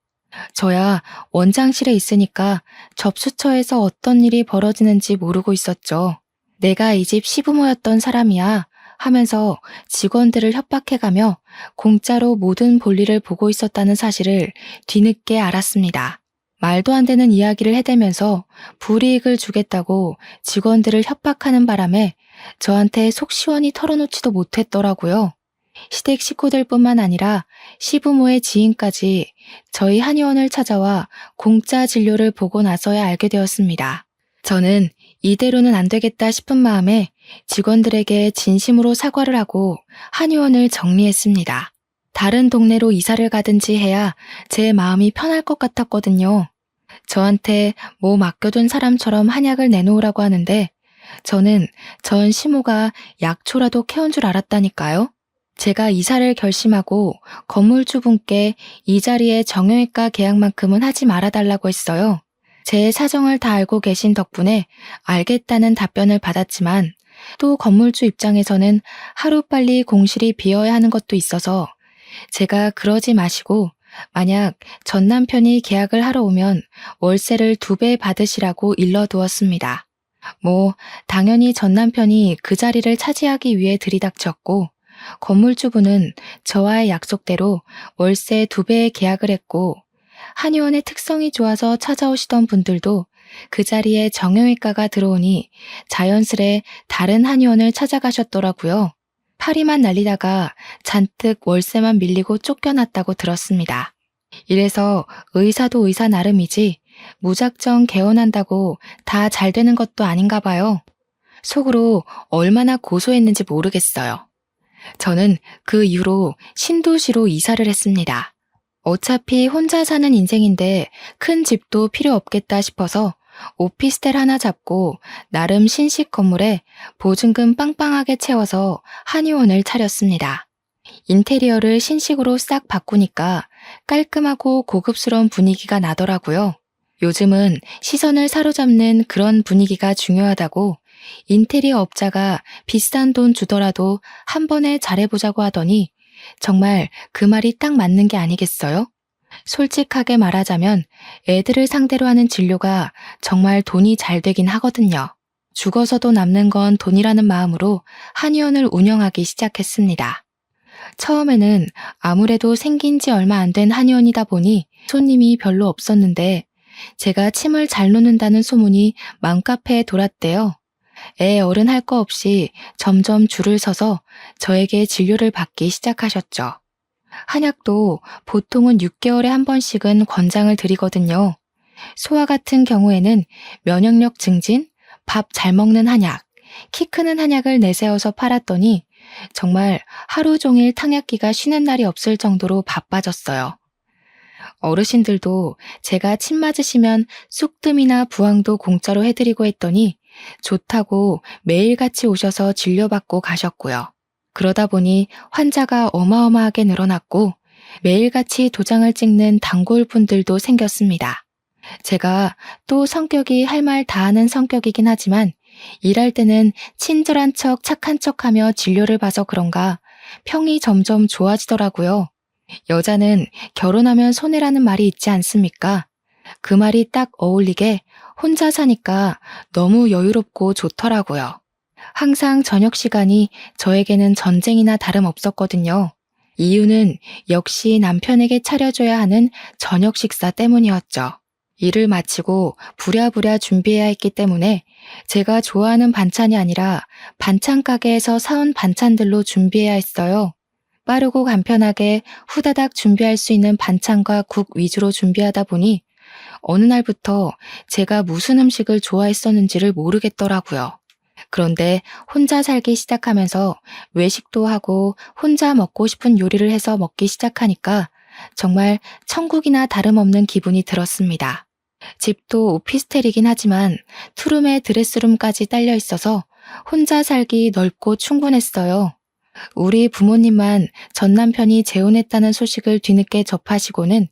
저야 원장실에 있으니까 접수처에서 어떤 일이 벌어지는지 모르고 있었죠. 내가 이 집 시부모였던 사람이야 하면서 직원들을 협박해가며 공짜로 모든 볼일을 보고 있었다는 사실을 뒤늦게 알았습니다. 말도 안 되는 이야기를 해대면서 불이익을 주겠다고 직원들을 협박하는 바람에 저한테 속 시원히 털어놓지도 못했더라고요. 시댁 식구들뿐만 아니라 시부모의 지인까지 저희 한의원을 찾아와 공짜 진료를 보고 나서야 알게 되었습니다. 저는 이대로는 안 되겠다 싶은 마음에 직원들에게 진심으로 사과를 하고 한의원을 정리했습니다. 다른 동네로 이사를 가든지 해야 제 마음이 편할 것 같았거든요. 저한테 뭐 맡겨둔 사람처럼 한약을 내놓으라고 하는데 저는 전 시모가 약초라도 캐온 줄 알았다니까요. 제가 이사를 결심하고 건물주분께 이 자리에 정형외과 계약만큼은 하지 말아달라고 했어요. 제 사정을 다 알고 계신 덕분에 알겠다는 답변을 받았지만 또 건물주 입장에서는 하루빨리 공실이 비어야 하는 것도 있어서 제가 그러지 마시고 만약 전 남편이 계약을 하러 오면 월세를 2배 받으시라고 일러두었습니다. 당연히 전 남편이 그 자리를 차지하기 위해 들이닥쳤고 건물주분은 저와의 약속대로 월세 2배의 계약을 했고 한의원의 특성이 좋아서 찾아오시던 분들도 그 자리에 정형외과가 들어오니 자연스레 다른 한의원을 찾아가셨더라고요. 파리만 날리다가 잔뜩 월세만 밀리고 쫓겨났다고 들었습니다. 이래서 의사도 의사 나름이지 무작정 개원한다고 다 잘 되는 것도 아닌가 봐요. 속으로 얼마나 고소했는지 모르겠어요. 저는 그 이후로 신도시로 이사를 했습니다. 어차피 혼자 사는 인생인데 큰 집도 필요 없겠다 싶어서 오피스텔 하나 잡고 나름 신식 건물에 보증금 빵빵하게 채워서 한의원을 차렸습니다. 인테리어를 신식으로 싹 바꾸니까 깔끔하고 고급스러운 분위기가 나더라고요. 요즘은 시선을 사로잡는 그런 분위기가 중요하다고 인테리어 업자가 비싼 돈 주더라도 한 번에 잘해보자고 하더니 정말 그 말이 딱 맞는 게 아니겠어요? 솔직하게 말하자면 애들을 상대로 하는 진료가 정말 돈이 잘 되긴 하거든요. 죽어서도 남는 건 돈이라는 마음으로 한의원을 운영하기 시작했습니다. 처음에는 아무래도 생긴 지 얼마 안 된 한의원이다 보니 손님이 별로 없었는데 제가 침을 잘 놓는다는 소문이 맘카페에 돌았대요. 애 어른 할 거 없이 점점 줄을 서서 저에게 진료를 받기 시작하셨죠. 한약도 보통은 6개월에 한 번씩은 권장을 드리거든요. 소아 같은 경우에는 면역력 증진, 밥 잘 먹는 한약, 키 크는 한약을 내세워서 팔았더니 정말 하루 종일 탕약기가 쉬는 날이 없을 정도로 바빠졌어요. 어르신들도 제가 침 맞으시면 쑥뜸이나 부항도 공짜로 해드리고 했더니 좋다고 매일같이 오셔서 진료받고 가셨고요. 그러다 보니 환자가 어마어마하게 늘어났고 매일같이 도장을 찍는 단골분들도 생겼습니다. 제가 또 성격이 할 말 다 하는 성격이긴 하지만 일할 때는 친절한 척 착한 척하며 진료를 봐서 그런가 평이 점점 좋아지더라고요. 여자는 결혼하면 손해라는 말이 있지 않습니까? 그 말이 딱 어울리게 혼자 사니까 너무 여유롭고 좋더라고요. 항상 저녁 시간이 저에게는 전쟁이나 다름없었거든요. 이유는 역시 남편에게 차려줘야 하는 저녁 식사 때문이었죠. 일을 마치고 부랴부랴 준비해야 했기 때문에 제가 좋아하는 반찬이 아니라 반찬 가게에서 사온 반찬들로 준비해야 했어요. 빠르고 간편하게 후다닥 준비할 수 있는 반찬과 국 위주로 준비하다 보니 어느 날부터 제가 무슨 음식을 좋아했었는지를 모르겠더라고요. 그런데 혼자 살기 시작하면서 외식도 하고 혼자 먹고 싶은 요리를 해서 먹기 시작하니까 정말 천국이나 다름없는 기분이 들었습니다. 집도 오피스텔이긴 하지만 투룸에 드레스룸까지 딸려 있어서 혼자 살기 넓고 충분했어요. 우리 부모님만 전 남편이 재혼했다는 소식을 뒤늦게 접하시고는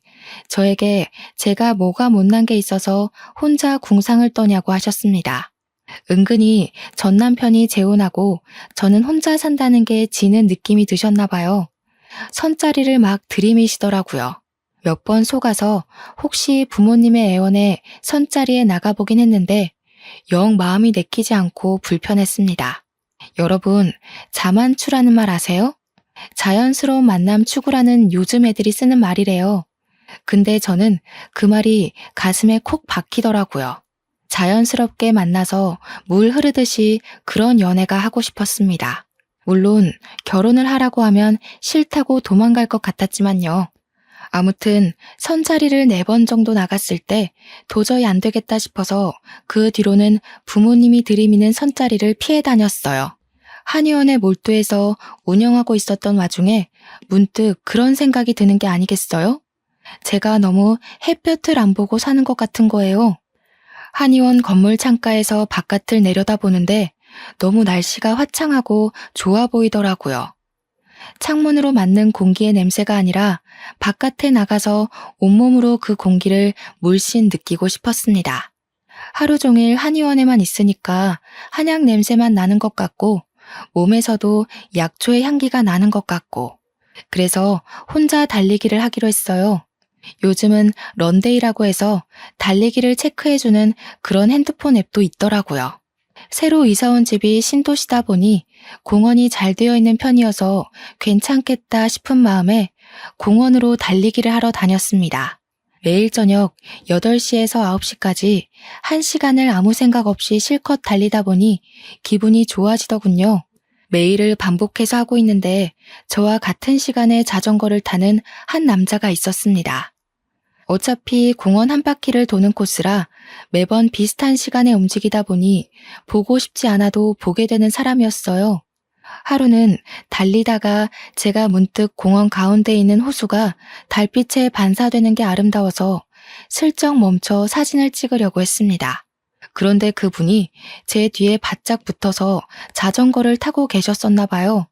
저에게 제가 뭐가 못난 게 있어서 혼자 궁상을 떠냐고 하셨습니다. 은근히 전 남편이 재혼하고 저는 혼자 산다는 게 지는 느낌이 드셨나 봐요. 선자리를 막 들이미시더라고요. 몇 번 속아서 혹시 부모님의 애원에 선자리에 나가보긴 했는데 영 마음이 내키지 않고 불편했습니다. 여러분, 자만추라는 말 아세요? 자연스러운 만남 추구라는 요즘 애들이 쓰는 말이래요. 근데 저는 그 말이 가슴에 콕 박히더라고요. 자연스럽게 만나서 물 흐르듯이 그런 연애가 하고 싶었습니다. 물론 결혼을 하라고 하면 싫다고 도망갈 것 같았지만요. 아무튼 선자리를 4번 정도 나갔을 때 도저히 안 되겠다 싶어서 그 뒤로는 부모님이 들이미는 선자리를 피해 다녔어요. 한의원에 몰두해서 운영하고 있었던 와중에 문득 그런 생각이 드는 게 아니겠어요? 제가 너무 햇볕을 안 보고 사는 것 같은 거예요. 한의원 건물 창가에서 바깥을 내려다보는데 너무 날씨가 화창하고 좋아 보이더라고요. 창문으로 맞는 공기의 냄새가 아니라 바깥에 나가서 온몸으로 그 공기를 물씬 느끼고 싶었습니다. 하루 종일 한의원에만 있으니까 한약 냄새만 나는 것 같고 몸에서도 약초의 향기가 나는 것 같고 그래서 혼자 달리기를 하기로 했어요. 요즘은 런데이라고 해서 달리기를 체크해주는 그런 핸드폰 앱도 있더라고요. 새로 이사 온 집이 신도시다 보니 공원이 잘 되어 있는 편이어서 괜찮겠다 싶은 마음에 공원으로 달리기를 하러 다녔습니다. 매일 저녁 8시에서 9시까지 1시간을 아무 생각 없이 실컷 달리다 보니 기분이 좋아지더군요. 매일을 반복해서 하고 있는데 저와 같은 시간에 자전거를 타는 한 남자가 있었습니다. 어차피 공원 한 바퀴를 도는 코스라 매번 비슷한 시간에 움직이다 보니 보고 싶지 않아도 보게 되는 사람이었어요. 하루는 달리다가 제가 문득 공원 가운데 있는 호수가 달빛에 반사되는 게 아름다워서 슬쩍 멈춰 사진을 찍으려고 했습니다. 그런데 그분이 제 뒤에 바짝 붙어서 자전거를 타고 계셨었나 봐요.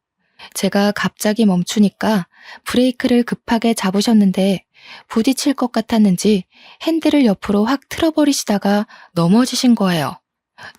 제가 갑자기 멈추니까 브레이크를 급하게 잡으셨는데 부딪힐 것 같았는지 핸들을 옆으로 확 틀어버리시다가 넘어지신 거예요.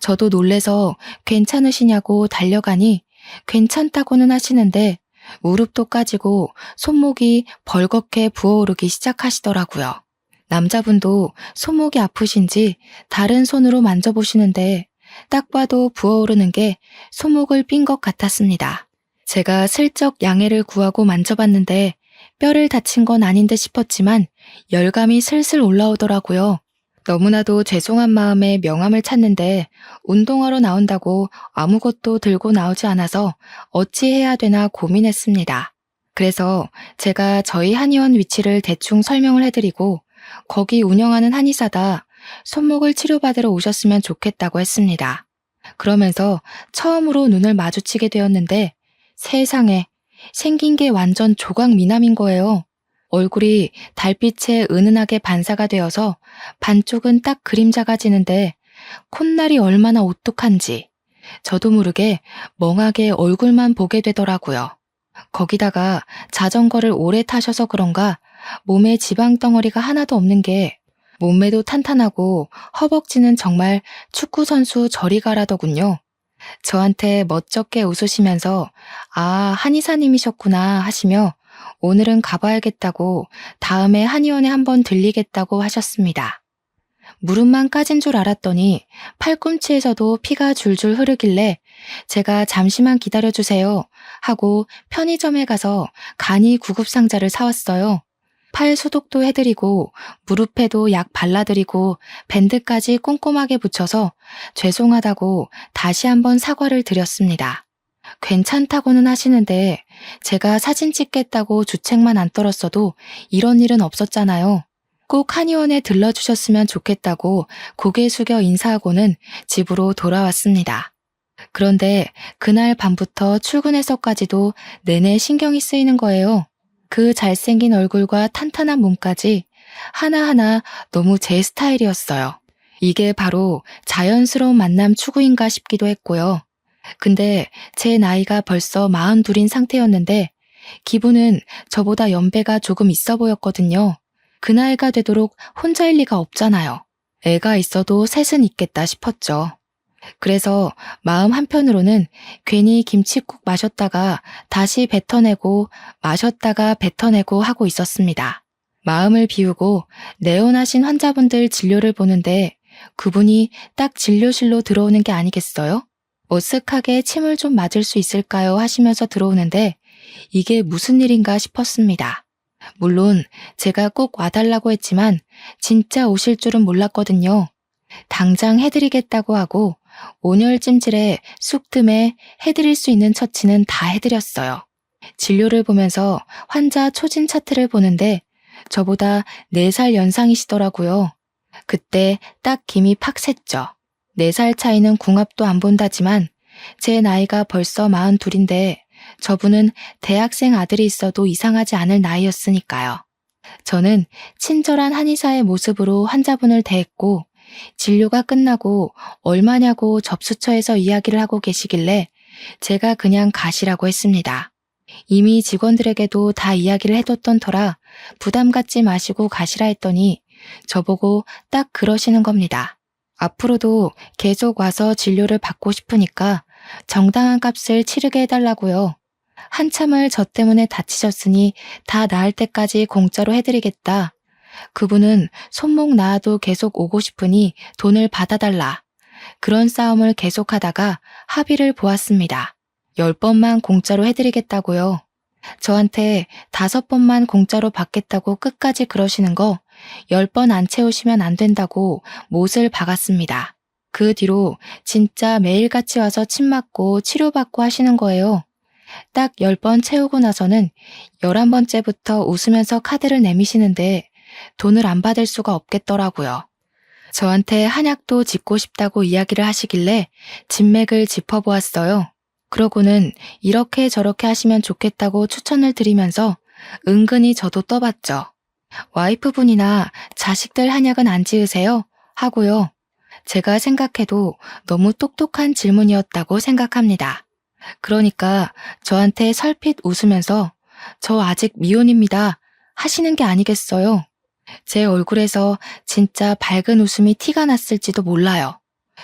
저도 놀래서 괜찮으시냐고 달려가니 괜찮다고는 하시는데 무릎도 까지고 손목이 벌겋게 부어오르기 시작하시더라고요. 남자분도 손목이 아프신지 다른 손으로 만져보시는데 딱 봐도 부어오르는 게 손목을 삔 것 같았습니다. 제가 슬쩍 양해를 구하고 만져봤는데 뼈를 다친 건 아닌 듯 싶었지만 열감이 슬슬 올라오더라고요. 너무나도 죄송한 마음에 명함을 찾는데 운동하러 나온다고 아무것도 들고 나오지 않아서 어찌해야 되나 고민했습니다. 그래서 제가 저희 한의원 위치를 대충 설명을 해드리고 거기 운영하는 한의사다 손목을 치료받으러 오셨으면 좋겠다고 했습니다. 그러면서 처음으로 눈을 마주치게 되었는데 세상에 생긴 게 완전 조각 미남인 거예요. 얼굴이 달빛에 은은하게 반사가 되어서 반쪽은 딱 그림자가 지는데 콧날이 얼마나 오똑한지 저도 모르게 멍하게 얼굴만 보게 되더라고요. 거기다가 자전거를 오래 타셔서 그런가 몸에 지방 덩어리가 하나도 없는 게 몸매도 탄탄하고 허벅지는 정말 축구선수 저리 가라더군요. 저한테 멋쩍게 웃으시면서 아, 한의사님이셨구나 하시며 오늘은 가봐야겠다고 다음에 한의원에 한번 들리겠다고 하셨습니다. 무릎만 까진 줄 알았더니 팔꿈치에서도 피가 줄줄 흐르길래 제가 잠시만 기다려주세요 하고 편의점에 가서 간이 구급상자를 사왔어요. 팔 소독도 해드리고 무릎에도 약 발라드리고 밴드까지 꼼꼼하게 붙여서 죄송하다고 다시 한번 사과를 드렸습니다. 괜찮다고는 하시는데 제가 사진 찍겠다고 주책만 안 떨었어도 이런 일은 없었잖아요. 꼭 한의원에 들러주셨으면 좋겠다고 고개 숙여 인사하고는 집으로 돌아왔습니다. 그런데 그날 밤부터 출근해서까지도 내내 신경이 쓰이는 거예요. 그 잘생긴 얼굴과 탄탄한 몸까지 하나하나 너무 제 스타일이었어요. 이게 바로 자연스러운 만남 추구인가 싶기도 했고요. 근데 제 나이가 벌써 42인 상태였는데 기분은 저보다 연배가 조금 있어 보였거든요. 그 나이가 되도록 혼자일 리가 없잖아요. 애가 있어도 셋은 있겠다 싶었죠. 그래서 마음 한편으로는 괜히 김칫국 마셨다가 다시 뱉어내고 마셨다가 뱉어내고 하고 있었습니다. 마음을 비우고 내원하신 환자분들 진료를 보는데 그분이 딱 진료실로 들어오는 게 아니겠어요? 어색하게 침을 좀 맞을 수 있을까요? 하시면서 들어오는데 이게 무슨 일인가 싶었습니다. 물론 제가 꼭 와달라고 했지만 진짜 오실 줄은 몰랐거든요. 당장 해드리겠다고 하고 온열찜질에 쑥뜸에 해드릴 수 있는 처치는 다 해드렸어요. 진료를 보면서 환자 초진 차트를 보는데 저보다 4살 연상이시더라고요. 그때 딱 김이 팍 샜죠. 4살 차이는 궁합도 안 본다지만 제 나이가 벌써 42인데 저분은 대학생 아들이 있어도 이상하지 않을 나이였으니까요. 저는 친절한 한의사의 모습으로 환자분을 대했고 진료가 끝나고 얼마냐고 접수처에서 이야기를 하고 계시길래 제가 그냥 가시라고 했습니다. 이미 직원들에게도 다 이야기를 해뒀던 터라 부담 갖지 마시고 가시라 했더니 저보고 딱 그러시는 겁니다. 앞으로도 계속 와서 진료를 받고 싶으니까 정당한 값을 치르게 해달라고요. 한참을 저 때문에 다치셨으니 다 나을 때까지 공짜로 해드리겠다. 그분은 손목 나아도 계속 오고 싶으니 돈을 받아달라. 그런 싸움을 계속하다가 합의를 보았습니다. 10번만 공짜로 해드리겠다고요. 저한테 5번만 공짜로 받겠다고 끝까지 그러시는 거 10번 안 채우시면 안 된다고 못을 박았습니다. 그 뒤로 진짜 매일같이 와서 침 맞고 치료받고 하시는 거예요. 딱 10번 채우고 나서는 11번째부터 웃으면서 카드를 내미시는데 돈을 안 받을 수가 없겠더라고요. 저한테 한약도 짓고 싶다고 이야기를 하시길래 진맥을 짚어보았어요. 그러고는 이렇게 저렇게 하시면 좋겠다고 추천을 드리면서 은근히 저도 떠봤죠. 와이프분이나 자식들 한약은 안 지으세요? 하고요. 제가 생각해도 너무 똑똑한 질문이었다고 생각합니다. 그러니까 저한테 설핏 웃으면서 저 아직 미혼입니다 하시는 게 아니겠어요. 제 얼굴에서 진짜 밝은 웃음이 티가 났을지도 몰라요.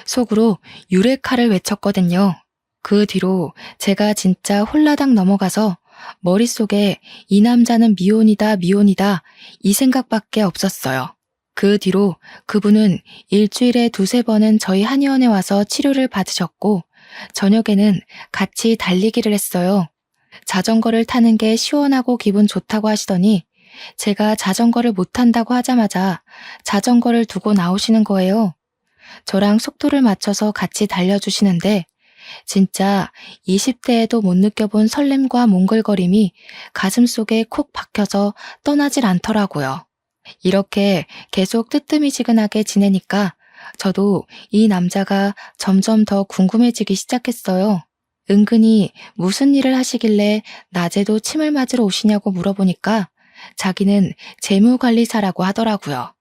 속으로 유레카를 외쳤거든요. 그 뒤로 제가 진짜 홀라당 넘어가서 머릿속에 이 남자는 미혼이다 미혼이다 이 생각밖에 없었어요. 그 뒤로 그분은 일주일에 2~3번은 저희 한의원에 와서 치료를 받으셨고 저녁에는 같이 달리기를 했어요. 자전거를 타는 게 시원하고 기분 좋다고 하시더니 제가 자전거를 못 탄다고 하자마자 자전거를 두고 나오시는 거예요. 저랑 속도를 맞춰서 같이 달려주시는데 진짜 20대에도 못 느껴본 설렘과 몽글거림이 가슴속에 콕 박혀서 떠나질 않더라고요. 이렇게 계속 뜨뜨미지근하게 지내니까 저도 이 남자가 점점 더 궁금해지기 시작했어요. 은근히 무슨 일을 하시길래 낮에도 침을 맞으러 오시냐고 물어보니까 자기는 재무관리사라고 하더라고요.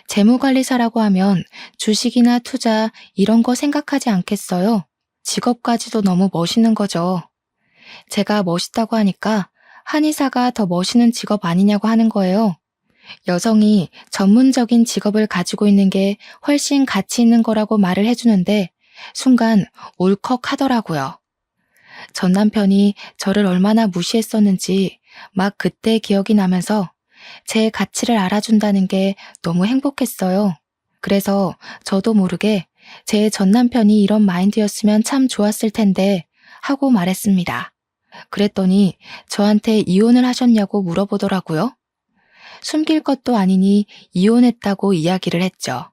재무관리사라고 하면 주식이나 투자 이런 거 생각하지 않겠어요? 직업까지도 너무 멋있는 거죠. 제가 멋있다고 하니까 한의사가 더 멋있는 직업 아니냐고 하는 거예요. 여성이 전문적인 직업을 가지고 있는 게 훨씬 가치 있는 거라고 말을 해주는데 순간 울컥 하더라고요. 전 남편이 저를 얼마나 무시했었는지 막 그때 기억이 나면서 제 가치를 알아준다는 게 너무 행복했어요. 그래서 저도 모르게 제 전 남편이 이런 마인드였으면 참 좋았을 텐데 하고 말했습니다. 그랬더니 저한테 이혼을 하셨냐고 물어보더라고요. 숨길 것도 아니니 이혼했다고 이야기를 했죠.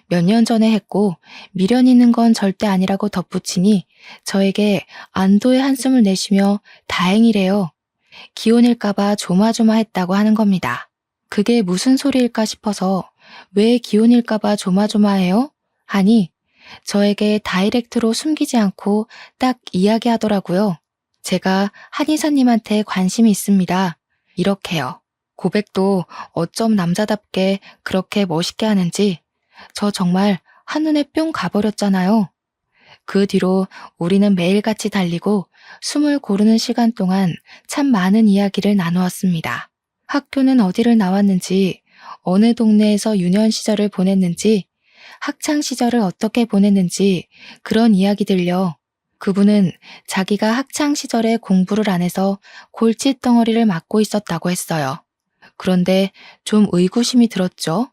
몇 년 전에 했고 미련 있는 건 절대 아니라고 덧붙이니 저에게 안도의 한숨을 내쉬며 다행이래요. 기혼일까봐 조마조마했다고 하는 겁니다. 그게 무슨 소리일까 싶어서 왜 기혼일까봐 조마조마해요? 하니 저에게 다이렉트로 숨기지 않고 딱 이야기하더라고요. 제가 한의사님한테 관심이 있습니다. 이렇게요. 고백도 어쩜 남자답게 그렇게 멋있게 하는지 저 정말 한눈에 뿅 가버렸잖아요. 그 뒤로 우리는 매일같이 달리고 숨을 고르는 시간 동안 참 많은 이야기를 나누었습니다. 학교는 어디를 나왔는지, 어느 동네에서 유년 시절을 보냈는지, 학창 시절을 어떻게 보냈는지 그런 이야기들요. 그분은 자기가 학창 시절에 공부를 안 해서 골칫덩어리를 맞고 있었다고 했어요. 그런데 좀 의구심이 들었죠.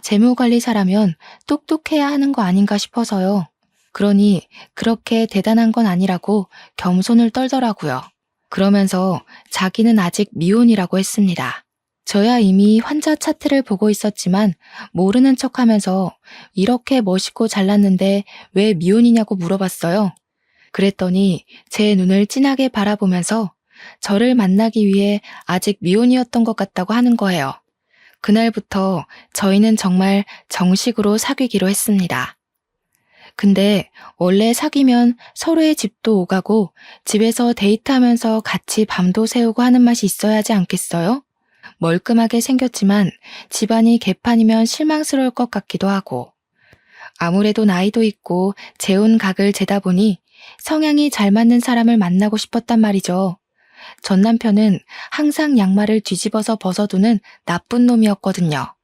재무관리사라면 똑똑해야 하는 거 아닌가 싶어서요. 그러니 그렇게 대단한 건 아니라고 겸손을 떨더라고요. 그러면서 자기는 아직 미혼이라고 했습니다. 저야 이미 환자 차트를 보고 있었지만 모르는 척하면서 이렇게 멋있고 잘났는데 왜 미혼이냐고 물어봤어요. 그랬더니 제 눈을 진하게 바라보면서 저를 만나기 위해 아직 미혼이었던 것 같다고 하는 거예요. 그날부터 저희는 정말 정식으로 사귀기로 했습니다. 근데 원래 사귀면 서로의 집도 오가고 집에서 데이트하면서 같이 밤도 새우고 하는 맛이 있어야 하지 않겠어요? 멀끔하게 생겼지만 집안이 개판이면 실망스러울 것 같기도 하고 아무래도 나이도 있고 재혼 각을 재다 보니 성향이 잘 맞는 사람을 만나고 싶었단 말이죠. 전 남편은 항상 양말을 뒤집어서 벗어두는 나쁜 놈이었거든요.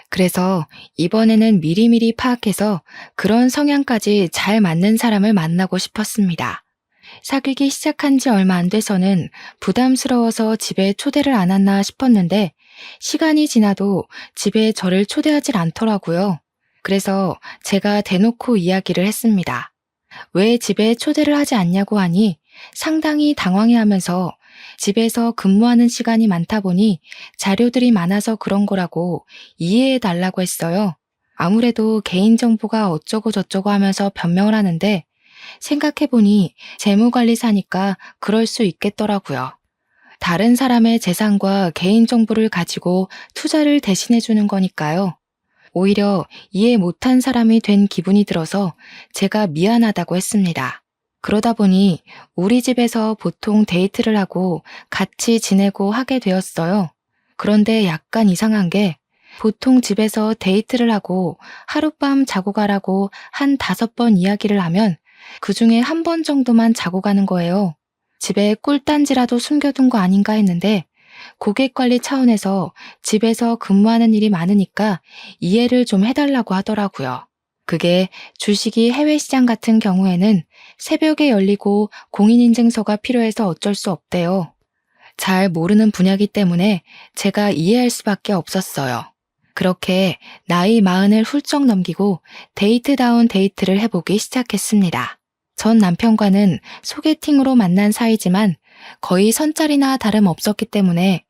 그래서 이번에는 미리미리 파악해서 그런 성향까지 잘 맞는 사람을 만나고 싶었습니다. 사귀기 시작한 지 얼마 안 돼서는 부담스러워서 집에 초대를 안 했나 싶었는데 시간이 지나도 집에 저를 초대하질 않더라고요. 그래서 제가 대놓고 이야기를 했습니다. 왜 집에 초대를 하지 않냐고 하니 상당히 당황해하면서 집에서 근무하는 시간이 많다 보니 자료들이 많아서 그런 거라고 이해해 달라고 했어요. 아무래도 개인정보가 어쩌고 저쩌고 하면서 변명을 하는데 생각해보니 재무관리사니까 그럴 수 있겠더라고요. 다른 사람의 재산과 개인정보를 가지고 투자를 대신해주는 거니까요. 오히려 이해 못한 사람이 된 기분이 들어서 제가 미안하다고 했습니다. 그러다 보니 우리 집에서 보통 데이트를 하고 같이 지내고 하게 되었어요. 그런데 약간 이상한 게 보통 집에서 데이트를 하고 하룻밤 자고 가라고 한 5번 이야기를 하면 그 중에 한 번 정도만 자고 가는 거예요. 집에 꿀단지라도 숨겨둔 거 아닌가 했는데 고객 관리 차원에서 집에서 근무하는 일이 많으니까 이해를 좀 해달라고 하더라고요. 그게 주식이 해외 시장 같은 경우에는 새벽에 열리고 공인인증서가 필요해서 어쩔 수 없대요. 잘 모르는 분야이기 때문에 제가 이해할 수밖에 없었어요. 그렇게 나이 40을 훌쩍 넘기고 데이트다운 데이트를 해보기 시작했습니다. 전 남편과는 소개팅으로 만난 사이지만 거의 선짜리나 다름없었기 때문에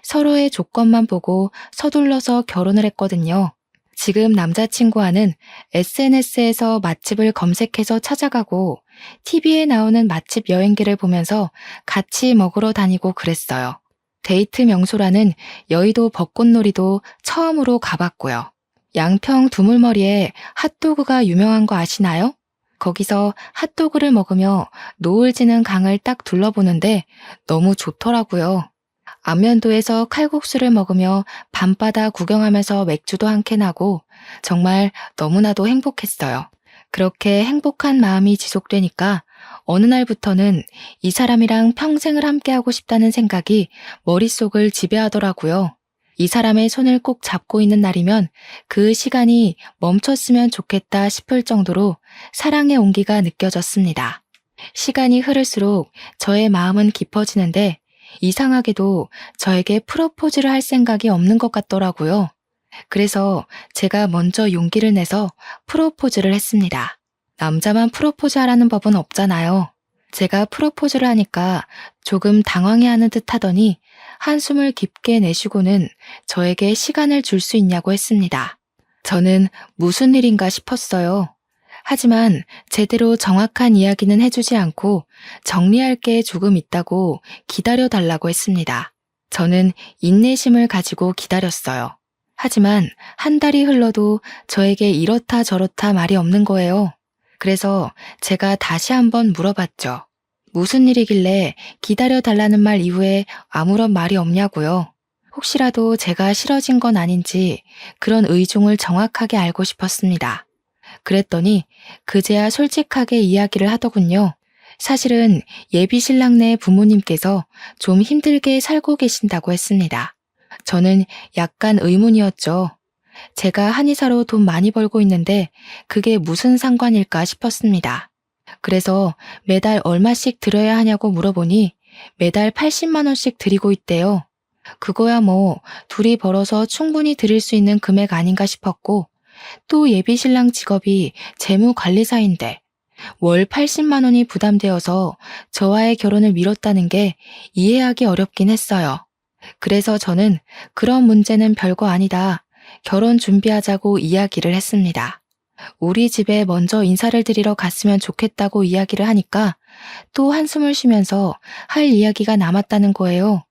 서로의 조건만 보고 서둘러서 결혼을 했거든요. 지금 남자친구와는 SNS에서 맛집을 검색해서 찾아가고 TV에 나오는 맛집 여행기를 보면서 같이 먹으러 다니고 그랬어요. 데이트 명소라는 여의도 벚꽃놀이도 처음으로 가봤고요. 양평 두물머리에 핫도그가 유명한 거 아시나요? 거기서 핫도그를 먹으며 노을 지는 강을 딱 둘러보는데 너무 좋더라고요. 안면도에서 칼국수를 먹으며 밤바다 구경하면서 맥주도 한 캔 하고 정말 너무나도 행복했어요. 그렇게 행복한 마음이 지속되니까 어느 날부터는 이 사람이랑 평생을 함께하고 싶다는 생각이 머릿속을 지배하더라고요. 이 사람의 손을 꼭 잡고 있는 날이면 그 시간이 멈췄으면 좋겠다 싶을 정도로 사랑의 온기가 느껴졌습니다. 시간이 흐를수록 저의 마음은 깊어지는데 이상하게도 저에게 프로포즈를 할 생각이 없는 것 같더라고요. 그래서 제가 먼저 용기를 내서 프로포즈를 했습니다. 남자만 프로포즈 하라는 법은 없잖아요. 제가 프로포즈를 하니까 조금 당황해하는 듯 하더니 한숨을 깊게 내쉬고는 저에게 시간을 줄 수 있냐고 했습니다. 저는 무슨 일인가 싶었어요. 하지만 제대로 정확한 이야기는 해주지 않고 정리할 게 조금 있다고 기다려달라고 했습니다. 저는 인내심을 가지고 기다렸어요. 하지만 한 달이 흘러도 저에게 이렇다 저렇다 말이 없는 거예요. 그래서 제가 다시 한번 물어봤죠. 무슨 일이길래 기다려달라는 말 이후에 아무런 말이 없냐고요. 혹시라도 제가 싫어진 건 아닌지 그런 의중을 정확하게 알고 싶었습니다. 그랬더니 그제야 솔직하게 이야기를 하더군요. 사실은 예비 신랑네 부모님께서 좀 힘들게 살고 계신다고 했습니다. 저는 약간 의문이었죠. 제가 한의사로 돈 많이 벌고 있는데 그게 무슨 상관일까 싶었습니다. 그래서 매달 얼마씩 드려야 하냐고 물어보니 매달 80만 원씩 드리고 있대요. 그거야 뭐 둘이 벌어서 충분히 드릴 수 있는 금액 아닌가 싶었고 또 예비 신랑 직업이 재무관리사인데 월 80만 원이 부담되어서 저와의 결혼을 미뤘다는 게 이해하기 어렵긴 했어요. 그래서 저는 그런 문제는 별거 아니다. 결혼 준비하자고 이야기를 했습니다. 우리 집에 먼저 인사를 드리러 갔으면 좋겠다고 이야기를 하니까 또 한숨을 쉬면서 할 이야기가 남았다는 거예요.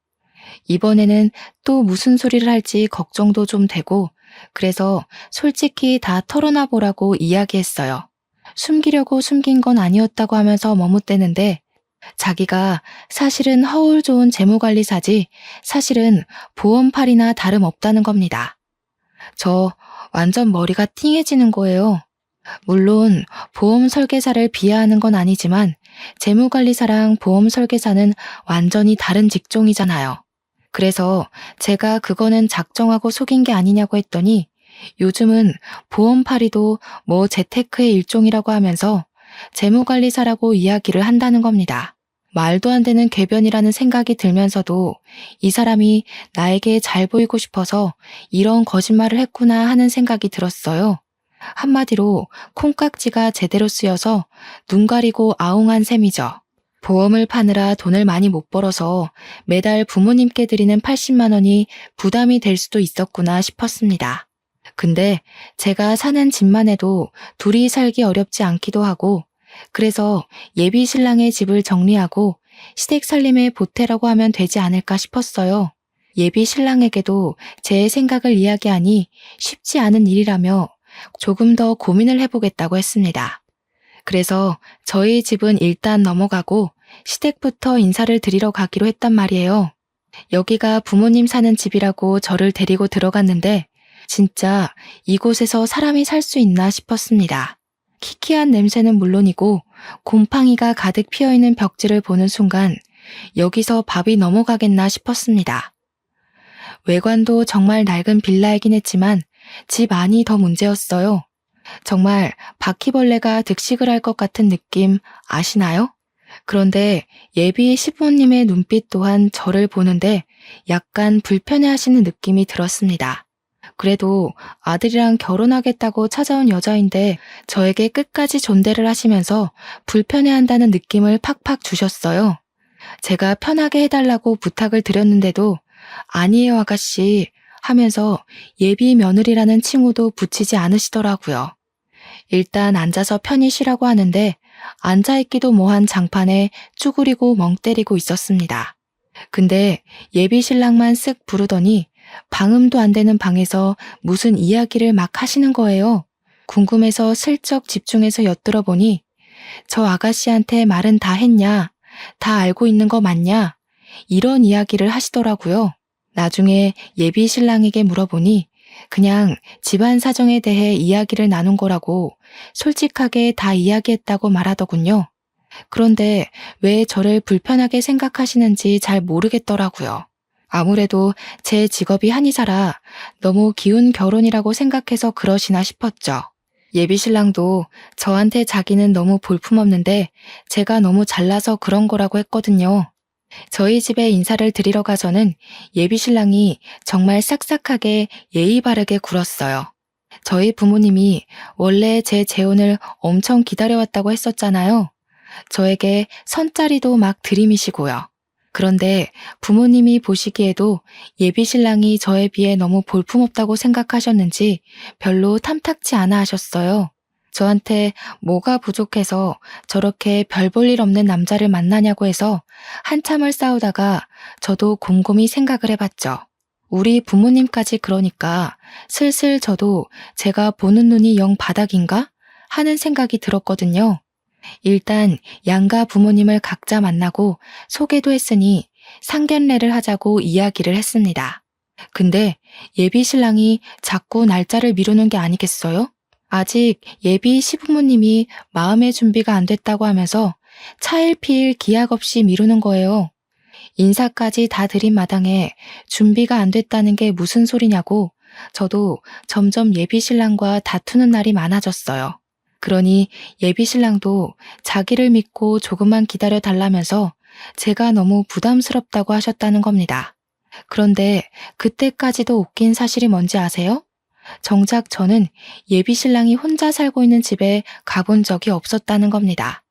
이번에는 또 무슨 소리를 할지 걱정도 좀 되고 그래서 솔직히 다 털어놔 보라고 이야기했어요. 숨기려고 숨긴 건 아니었다고 하면서 머뭇대는데 자기가 사실은 허울 좋은 재무관리사지 사실은 보험팔이나 다름없다는 겁니다. 저 완전 머리가 띵해지는 거예요. 물론 보험 설계사를 비하하는 건 아니지만 재무관리사랑 보험 설계사는 완전히 다른 직종이잖아요. 그래서 제가 그거는 작정하고 속인 게 아니냐고 했더니 요즘은 보험팔이도 뭐 재테크의 일종이라고 하면서 재무관리사라고 이야기를 한다는 겁니다. 말도 안 되는 궤변이라는 생각이 들면서도 이 사람이 나에게 잘 보이고 싶어서 이런 거짓말을 했구나 하는 생각이 들었어요. 한마디로 콩깍지가 제대로 쓰여서 눈 가리고 아웅한 셈이죠. 보험을 파느라 돈을 많이 못 벌어서 매달 부모님께 드리는 80만 원이 부담이 될 수도 있었구나 싶었습니다. 근데 제가 사는 집만 해도 둘이 살기 어렵지 않기도 하고 그래서 예비 신랑의 집을 정리하고 시댁 살림에 보태라고 하면 되지 않을까 싶었어요. 예비 신랑에게도 제 생각을 이야기하니 쉽지 않은 일이라며 조금 더 고민을 해보겠다고 했습니다. 그래서 저희 집은 일단 넘어가고 시댁부터 인사를 드리러 가기로 했단 말이에요. 여기가 부모님 사는 집이라고 저를 데리고 들어갔는데 진짜 이곳에서 사람이 살 수 있나 싶었습니다. 키키한 냄새는 물론이고 곰팡이가 가득 피어있는 벽지를 보는 순간 여기서 밥이 넘어가겠나 싶었습니다. 외관도 정말 낡은 빌라이긴 했지만 집 안이 더 문제였어요. 정말 바퀴벌레가 득식을 할 것 같은 느낌 아시나요? 그런데 예비 시부모님의 눈빛 또한 저를 보는데 약간 불편해하시는 느낌이 들었습니다. 그래도 아들이랑 결혼하겠다고 찾아온 여자인데 저에게 끝까지 존대를 하시면서 불편해한다는 느낌을 팍팍 주셨어요. 제가 편하게 해달라고 부탁을 드렸는데도 아니에요 아가씨 하면서 예비 며느리라는 칭호도 붙이지 않으시더라고요. 일단 앉아서 편히 쉬라고 하는데 앉아있기도 뭐한 장판에 쭈그리고 멍 때리고 있었습니다. 근데 예비 신랑만 쓱 부르더니 방음도 안 되는 방에서 무슨 이야기를 막 하시는 거예요. 궁금해서 슬쩍 집중해서 엿들어보니 저 아가씨한테 말은 다 했냐? 다 알고 있는 거 맞냐? 이런 이야기를 하시더라고요. 나중에 예비 신랑에게 물어보니 그냥 집안 사정에 대해 이야기를 나눈 거라고 솔직하게 다 이야기했다고 말하더군요. 그런데 왜 저를 불편하게 생각하시는지 잘 모르겠더라고요. 아무래도 제 직업이 한의사라 너무 기운 결혼이라고 생각해서 그러시나 싶었죠. 예비 신랑도 저한테 자기는 너무 볼품없는데 제가 너무 잘나서 그런 거라고 했거든요. 저희 집에 인사를 드리러 가서는 예비 신랑이 정말 싹싹하게 예의 바르게 굴었어요. 저희 부모님이 원래 제 재혼을 엄청 기다려왔다고 했었잖아요. 저에게 선짜리도 막 들이미시고요. 그런데 부모님이 보시기에도 예비 신랑이 저에 비해 너무 볼품없다고 생각하셨는지 별로 탐탁지 않아 하셨어요. 저한테 뭐가 부족해서 저렇게 별 볼 일 없는 남자를 만나냐고 해서 한참을 싸우다가 저도 곰곰이 생각을 해봤죠. 우리 부모님까지 그러니까 슬슬 저도 제가 보는 눈이 영 바닥인가 하는 생각이 들었거든요. 일단 양가 부모님을 각자 만나고 소개도 했으니 상견례를 하자고 이야기를 했습니다. 근데 예비 신랑이 자꾸 날짜를 미루는 게 아니겠어요? 아직 예비 시부모님이 마음의 준비가 안 됐다고 하면서 차일피일 기약 없이 미루는 거예요. 인사까지 다 드린 마당에 준비가 안 됐다는 게 무슨 소리냐고 저도 점점 예비 신랑과 다투는 날이 많아졌어요. 그러니 예비 신랑도 자기를 믿고 조금만 기다려 달라면서 제가 너무 부담스럽다고 하셨다는 겁니다. 그런데 그때까지도 웃긴 사실이 뭔지 아세요? 정작 저는 예비 신랑이 혼자 살고 있는 집에 가본 적이 없었다는 겁니다.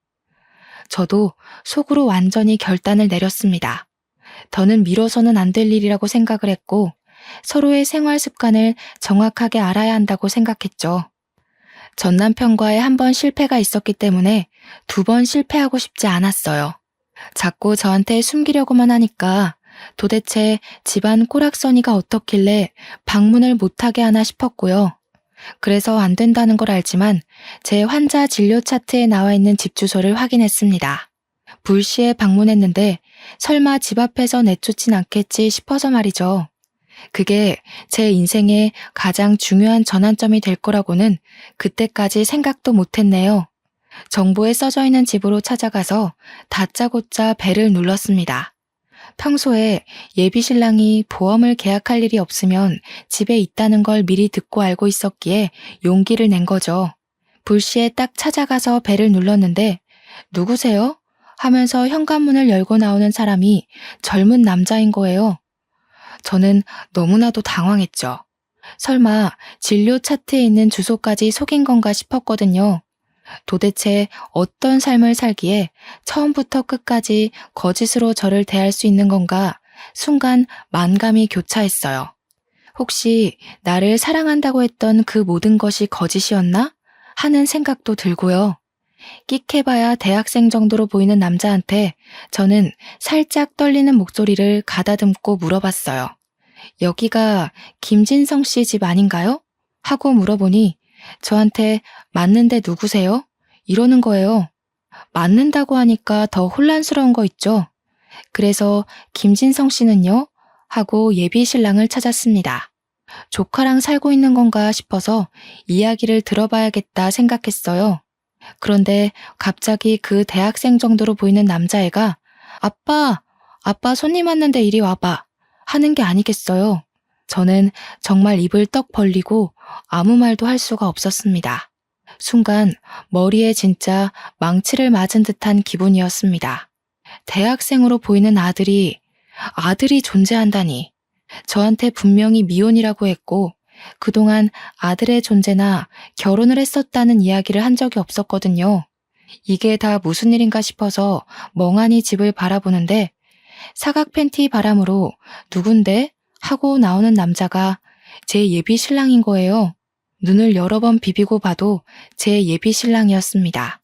저도 속으로 완전히 결단을 내렸습니다. 더는 미뤄서는 안 될 일이라고 생각을 했고 서로의 생활 습관을 정확하게 알아야 한다고 생각했죠. 전 남편과의 한 번 실패가 있었기 때문에 두 번 실패하고 싶지 않았어요. 자꾸 저한테 숨기려고만 하니까 도대체 집안 꼬락서니가 어떻길래 방문을 못하게 하나 싶었고요. 그래서 안 된다는 걸 알지만 제 환자 진료 차트에 나와 있는 집 주소를 확인했습니다. 불시에 방문했는데 설마 집 앞에서 내쫓진 않겠지 싶어서 말이죠. 그게 제 인생의 가장 중요한 전환점이 될 거라고는 그때까지 생각도 못했네요. 정보에 써져 있는 집으로 찾아가서 다짜고짜 벨을 눌렀습니다. 평소에 예비 신랑이 보험을 계약할 일이 없으면 집에 있다는 걸 미리 듣고 알고 있었기에 용기를 낸 거죠. 불시에 딱 찾아가서 벨을 눌렀는데 누구세요? 하면서 현관문을 열고 나오는 사람이 젊은 남자인 거예요. 저는 너무나도 당황했죠. 설마 진료 차트에 있는 주소까지 속인 건가 싶었거든요. 도대체 어떤 삶을 살기에 처음부터 끝까지 거짓으로 저를 대할 수 있는 건가 순간 만감이 교차했어요. 혹시 나를 사랑한다고 했던 그 모든 것이 거짓이었나? 하는 생각도 들고요. 끽해봐야 대학생 정도로 보이는 남자한테 저는 살짝 떨리는 목소리를 가다듬고 물어봤어요. 여기가 김진성 씨 집 아닌가요? 하고 물어보니 저한테 맞는데 누구세요? 이러는 거예요. 맞는다고 하니까 더 혼란스러운 거 있죠? 그래서 김진성 씨는요? 하고 예비 신랑을 찾았습니다. 조카랑 살고 있는 건가 싶어서 이야기를 들어봐야겠다 생각했어요. 그런데 갑자기 그 대학생 정도로 보이는 남자애가 아빠 손님 왔는데 이리 와봐 하는 게 아니겠어요. 저는 정말 입을 떡 벌리고 아무 말도 할 수가 없었습니다. 순간 머리에 진짜 망치를 맞은 듯한 기분이었습니다. 대학생으로 보이는 아들이 존재한다니. 저한테 분명히 미혼이라고 했고 그동안 아들의 존재나 결혼을 했었다는 이야기를 한 적이 없었거든요. 이게 다 무슨 일인가 싶어서 멍하니 집을 바라보는데 사각 팬티 바람으로 누군데? 하고 나오는 남자가 제 예비 신랑인 거예요. 눈을 여러 번 비비고 봐도 제 예비 신랑이었습니다.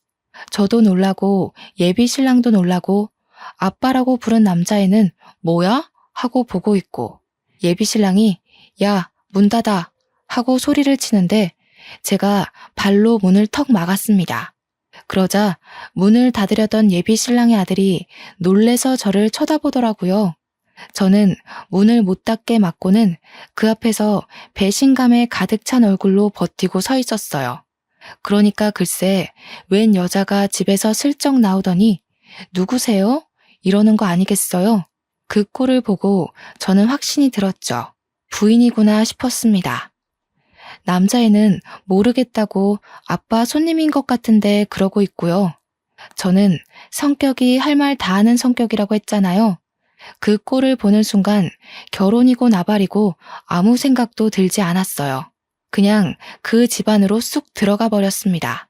저도 놀라고 예비 신랑도 놀라고 아빠라고 부른 남자애는 뭐야? 하고 보고 있고 예비 신랑이 야, 문 닫아 하고 소리를 치는데 제가 발로 문을 턱 막았습니다. 그러자 문을 닫으려던 예비 신랑의 아들이 놀래서 저를 쳐다보더라고요. 저는 문을 못 닫게 막고는 그 앞에서 배신감에 가득 찬 얼굴로 버티고 서 있었어요. 그러니까 글쎄 웬 여자가 집에서 슬쩍 나오더니 누구세요? 이러는 거 아니겠어요? 그 꼴을 보고 저는 확신이 들었죠. 부인이구나 싶었습니다. 남자애는 모르겠다고 아빠 손님인 것 같은데 그러고 있고요. 저는 성격이 할 말 다 하는 성격이라고 했잖아요. 그 꼴을 보는 순간 결혼이고 나발이고 아무 생각도 들지 않았어요. 그냥 그 집 안으로 쑥 들어가 버렸습니다.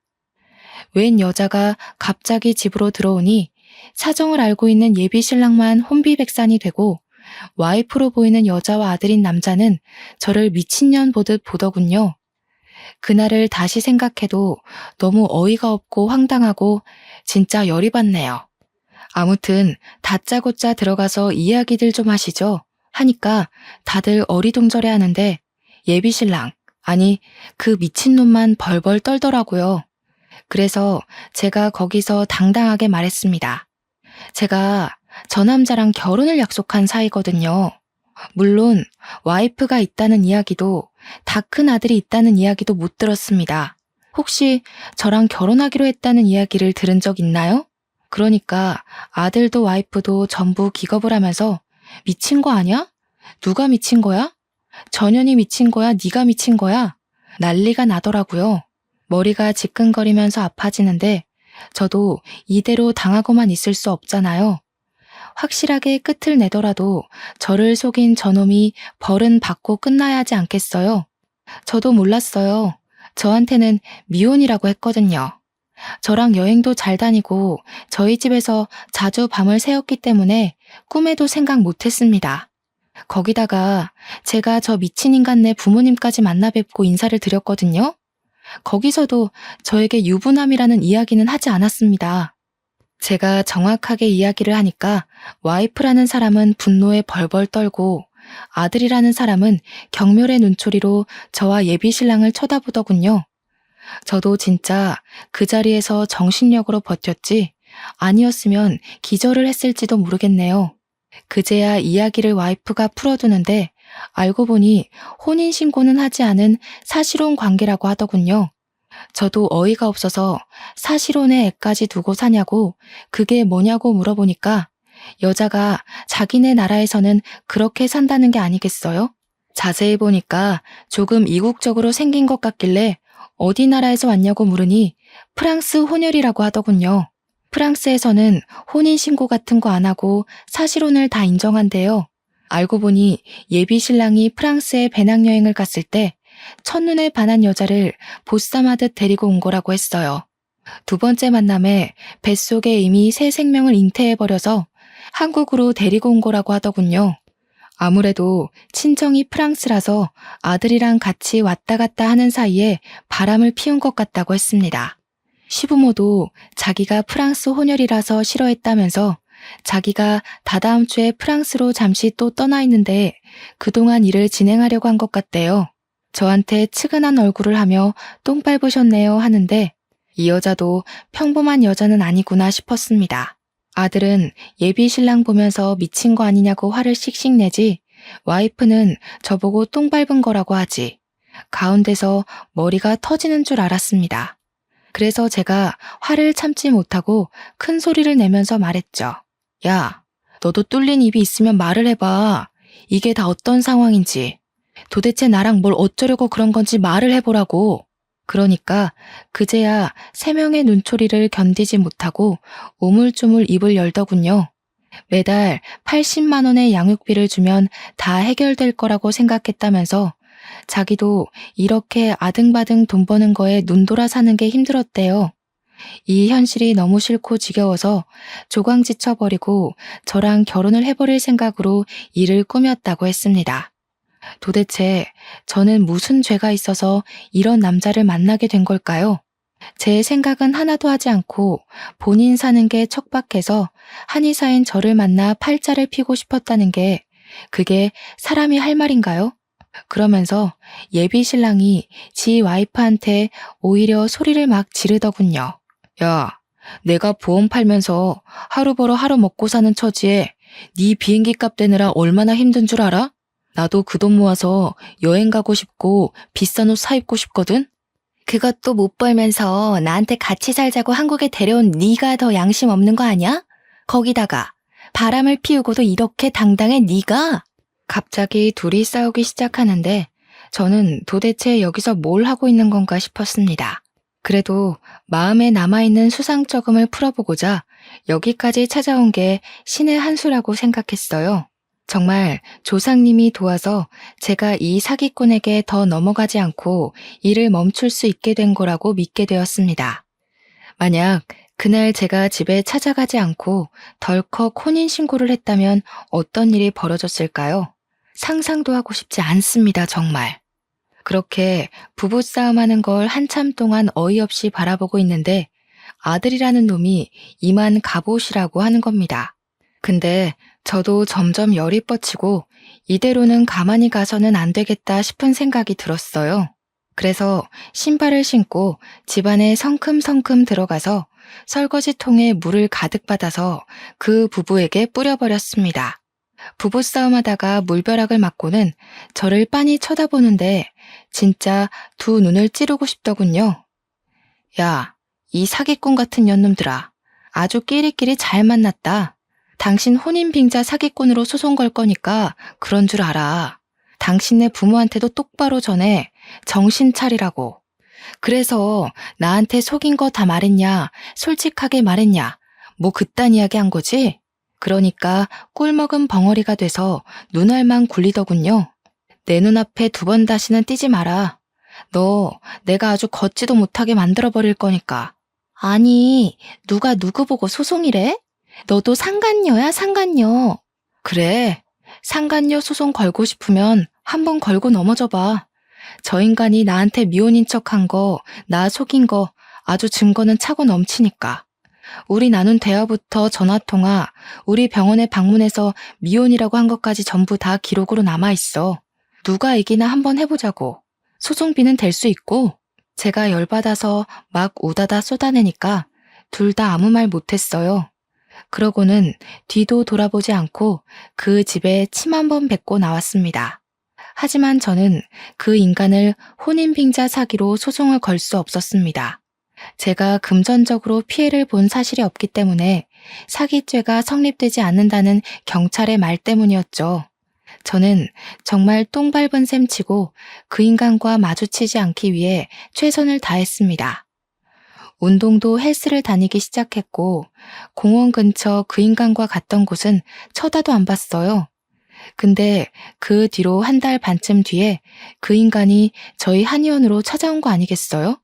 웬 여자가 갑자기 집으로 들어오니 사정을 알고 있는 예비 신랑만 혼비백산이 되고 와이프로 보이는 여자와 아들인 남자는 저를 미친년 보듯 보더군요. 그날을 다시 생각해도 너무 어이가 없고 황당하고 진짜 열이 받네요. 아무튼 다짜고짜 들어가서 이야기들 좀 하시죠 하니까 다들 어리둥절해 하는데 예비 신랑, 아니 그 미친놈만 벌벌 떨더라고요. 그래서 제가 거기서 당당하게 말했습니다. 제가 저 남자랑 결혼을 약속한 사이거든요. 물론 와이프가 있다는 이야기도 다 큰 아들이 있다는 이야기도 못 들었습니다. 혹시 저랑 결혼하기로 했다는 이야기를 들은 적 있나요? 그러니까 아들도 와이프도 전부 기겁을 하면서 미친 거 아니야? 누가 미친 거야? 전현이 미친 거야? 네가 미친 거야? 난리가 나더라고요. 머리가 지끈거리면서 아파지는데 저도 이대로 당하고만 있을 수 없잖아요. 확실하게 끝을 내더라도 저를 속인 저놈이 벌은 받고 끝나야 하지 않겠어요? 저도 몰랐어요. 저한테는 미혼이라고 했거든요. 저랑 여행도 잘 다니고 저희 집에서 자주 밤을 새웠기 때문에 꿈에도 생각 못했습니다. 거기다가 제가 저 미친 인간네 부모님까지 만나 뵙고 인사를 드렸거든요. 거기서도 저에게 유부남이라는 이야기는 하지 않았습니다. 제가 정확하게 이야기를 하니까 와이프라는 사람은 분노에 벌벌 떨고 아들이라는 사람은 경멸의 눈초리로 저와 예비 신랑을 쳐다보더군요. 저도 진짜 그 자리에서 정신력으로 버텼지 아니었으면 기절을 했을지도 모르겠네요. 그제야 이야기를 와이프가 풀어두는데 알고 보니 혼인신고는 하지 않은 사실혼 관계라고 하더군요. 저도 어이가 없어서 사실혼에 애까지 두고 사냐고 그게 뭐냐고 물어보니까 여자가 자기네 나라에서는 그렇게 산다는 게 아니겠어요? 자세히 보니까 조금 이국적으로 생긴 것 같길래 어디 나라에서 왔냐고 물으니 프랑스 혼혈이라고 하더군요. 프랑스에서는 혼인신고 같은 거 안 하고 사실혼을 다 인정한대요. 알고 보니 예비 신랑이 프랑스에 배낭여행을 갔을 때 첫눈에 반한 여자를 보쌈하듯 데리고 온 거라고 했어요. 두 번째 만남에 뱃속에 이미 새 생명을 잉태해버려서 한국으로 데리고 온 거라고 하더군요. 아무래도 친정이 프랑스라서 아들이랑 같이 왔다 갔다 하는 사이에 바람을 피운 것 같다고 했습니다. 시부모도 자기가 프랑스 혼혈이라서 싫어했다면서 자기가 다다음 주에 프랑스로 잠시 또 떠나 있는데 그동안 일을 진행하려고 한 것 같대요. 저한테 측은한 얼굴을 하며 똥 밟으셨네요 하는데 이 여자도 평범한 여자는 아니구나 싶었습니다. 아들은 예비 신랑 보면서 미친 거 아니냐고 화를 씩씩 내지 와이프는 저보고 똥 밟은 거라고 하지. 가운데서 머리가 터지는 줄 알았습니다. 그래서 제가 화를 참지 못하고 큰 소리를 내면서 말했죠. 야, 너도 뚫린 입이 있으면 말을 해봐. 이게 다 어떤 상황인지. 도대체 나랑 뭘 어쩌려고 그런 건지 말을 해보라고. 그러니까 그제야 세 명의 눈초리를 견디지 못하고 우물쭈물 입을 열더군요. 매달 80만 원의 양육비를 주면 다 해결될 거라고 생각했다면서 자기도 이렇게 아등바등 돈 버는 거에 눈돌아 사는 게 힘들었대요. 이 현실이 너무 싫고 지겨워서 조강지쳐버리고 저랑 결혼을 해버릴 생각으로 일을 꾸몄다고 했습니다. 도대체 저는 무슨 죄가 있어서 이런 남자를 만나게 된 걸까요? 제 생각은 하나도 하지 않고 본인 사는 게 척박해서 한의사인 저를 만나 팔자를 피고 싶었다는 게 그게 사람이 할 말인가요? 그러면서 예비 신랑이 지 와이프한테 오히려 소리를 막 지르더군요. 야, 내가 보험 팔면서 하루 벌어 하루 먹고 사는 처지에 네 비행기 값 대느라 얼마나 힘든 줄 알아? 나도 그 돈 모아서 여행 가고 싶고 비싼 옷 사입고 싶거든? 그것도 못 벌면서 나한테 같이 살자고 한국에 데려온 네가 더 양심 없는 거 아니야? 거기다가 바람을 피우고도 이렇게 당당해 네가? 갑자기 둘이 싸우기 시작하는데 저는 도대체 여기서 뭘 하고 있는 건가 싶었습니다. 그래도 마음에 남아있는 수상쩍음을 풀어보고자 여기까지 찾아온 게 신의 한 수라고 생각했어요. 정말 조상님이 도와서 제가 이 사기꾼에게 더 넘어가지 않고 일을 멈출 수 있게 된 거라고 믿게 되었습니다. 만약 그날 제가 집에 찾아가지 않고 덜컥 혼인신고를 했다면 어떤 일이 벌어졌을까요? 상상도 하고 싶지 않습니다, 정말. 그렇게 부부싸움하는 걸 한참 동안 어이없이 바라보고 있는데 아들이라는 놈이 이만 갑옷이라고 하는 겁니다. 근데 저도 점점 열이 뻗치고 이대로는 가만히 가서는 안 되겠다 싶은 생각이 들었어요. 그래서 신발을 신고 집안에 성큼성큼 들어가서 설거지통에 물을 가득 받아서 그 부부에게 뿌려버렸습니다. 부부싸움하다가 물벼락을 맞고는 저를 빤히 쳐다보는데 진짜 두 눈을 찌르고 싶더군요. 야, 이 사기꾼 같은 년놈들아. 아주 끼리끼리 잘 만났다. 당신 혼인빙자 사기꾼으로 소송 걸 거니까 그런 줄 알아. 당신네 부모한테도 똑바로 전해. 정신 차리라고. 그래서 나한테 속인 거 다 말했냐? 솔직하게 말했냐? 뭐 그딴 이야기 한 거지? 그러니까 꿀먹은 벙어리가 돼서 눈알만 굴리더군요. 내 눈앞에 두 번 다시는 띄지 마라. 너 내가 아주 걷지도 못하게 만들어버릴 거니까. 아니, 누가 누구 보고 소송이래? 너도 상간녀야, 상간녀. 그래, 상간녀 소송 걸고 싶으면 한번 걸고 넘어져 봐. 저 인간이 나한테 미혼인 척한 거, 나 속인 거 아주 증거는 차고 넘치니까. 우리 나눈 대화부터 전화통화, 우리 병원에 방문해서 미혼이라고 한 것까지 전부 다 기록으로 남아있어. 누가 이기나 한번 해보자고. 소송비는 될 수 있고. 제가 열받아서 막 우다다 쏟아내니까 둘 다 아무 말 못했어요. 그러고는 뒤도 돌아보지 않고 그 집에 침 한 번 뱉고 나왔습니다. 하지만 저는 그 인간을 혼인빙자 사기로 소송을 걸 수 없었습니다. 제가 금전적으로 피해를 본 사실이 없기 때문에 사기죄가 성립되지 않는다는 경찰의 말 때문이었죠. 저는 정말 똥 밟은 셈 치고 그 인간과 마주치지 않기 위해 최선을 다했습니다. 운동도 헬스를 다니기 시작했고 공원 근처 그 인간과 갔던 곳은 쳐다도 안 봤어요. 근데 그 뒤로 한 달 반쯤 뒤에 그 인간이 저희 한의원으로 찾아온 거 아니겠어요?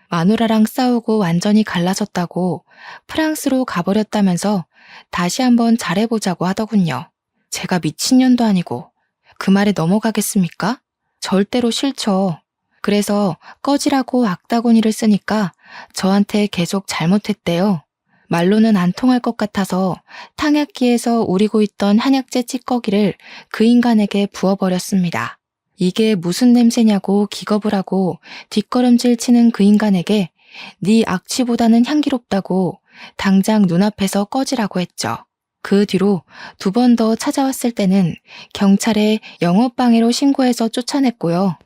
마누라랑 싸우고 완전히 갈라섰다고 프랑스로 가버렸다면서 다시 한번 잘해보자고 하더군요. 제가 미친년도 아니고 그 말에 넘어가겠습니까? 절대로 싫죠. 그래서 꺼지라고 악다구니를 쓰니까 저한테 계속 잘못했대요. 말로는 안 통할 것 같아서 탕약기에서 우리고 있던 한약재 찌꺼기를 그 인간에게 부어버렸습니다. 이게 무슨 냄새냐고 기겁을 하고 뒷걸음질 치는 그 인간에게 네 악취보다는 향기롭다고 당장 눈앞에서 꺼지라고 했죠. 그 뒤로 2번 더 찾아왔을 때는 경찰에 영업방해로 신고해서 쫓아냈고요.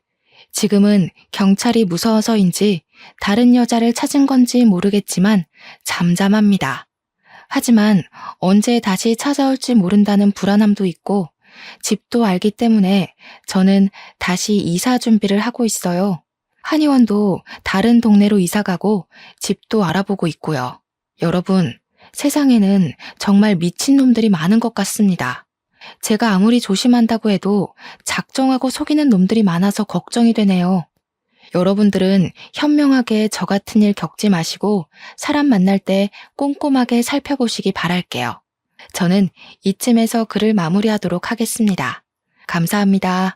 지금은 경찰이 무서워서인지 다른 여자를 찾은 건지 모르겠지만 잠잠합니다. 하지만 언제 다시 찾아올지 모른다는 불안함도 있고 집도 알기 때문에 저는 다시 이사 준비를 하고 있어요. 한의원도 다른 동네로 이사가고 집도 알아보고 있고요. 여러분, 세상에는 정말 미친놈들이 많은 것 같습니다. 제가 아무리 조심한다고 해도 작정하고 속이는 놈들이 많아서 걱정이 되네요. 여러분들은 현명하게 저 같은 일 겪지 마시고 사람 만날 때 꼼꼼하게 살펴보시기 바랄게요. 저는 이쯤에서 글을 마무리하도록 하겠습니다. 감사합니다.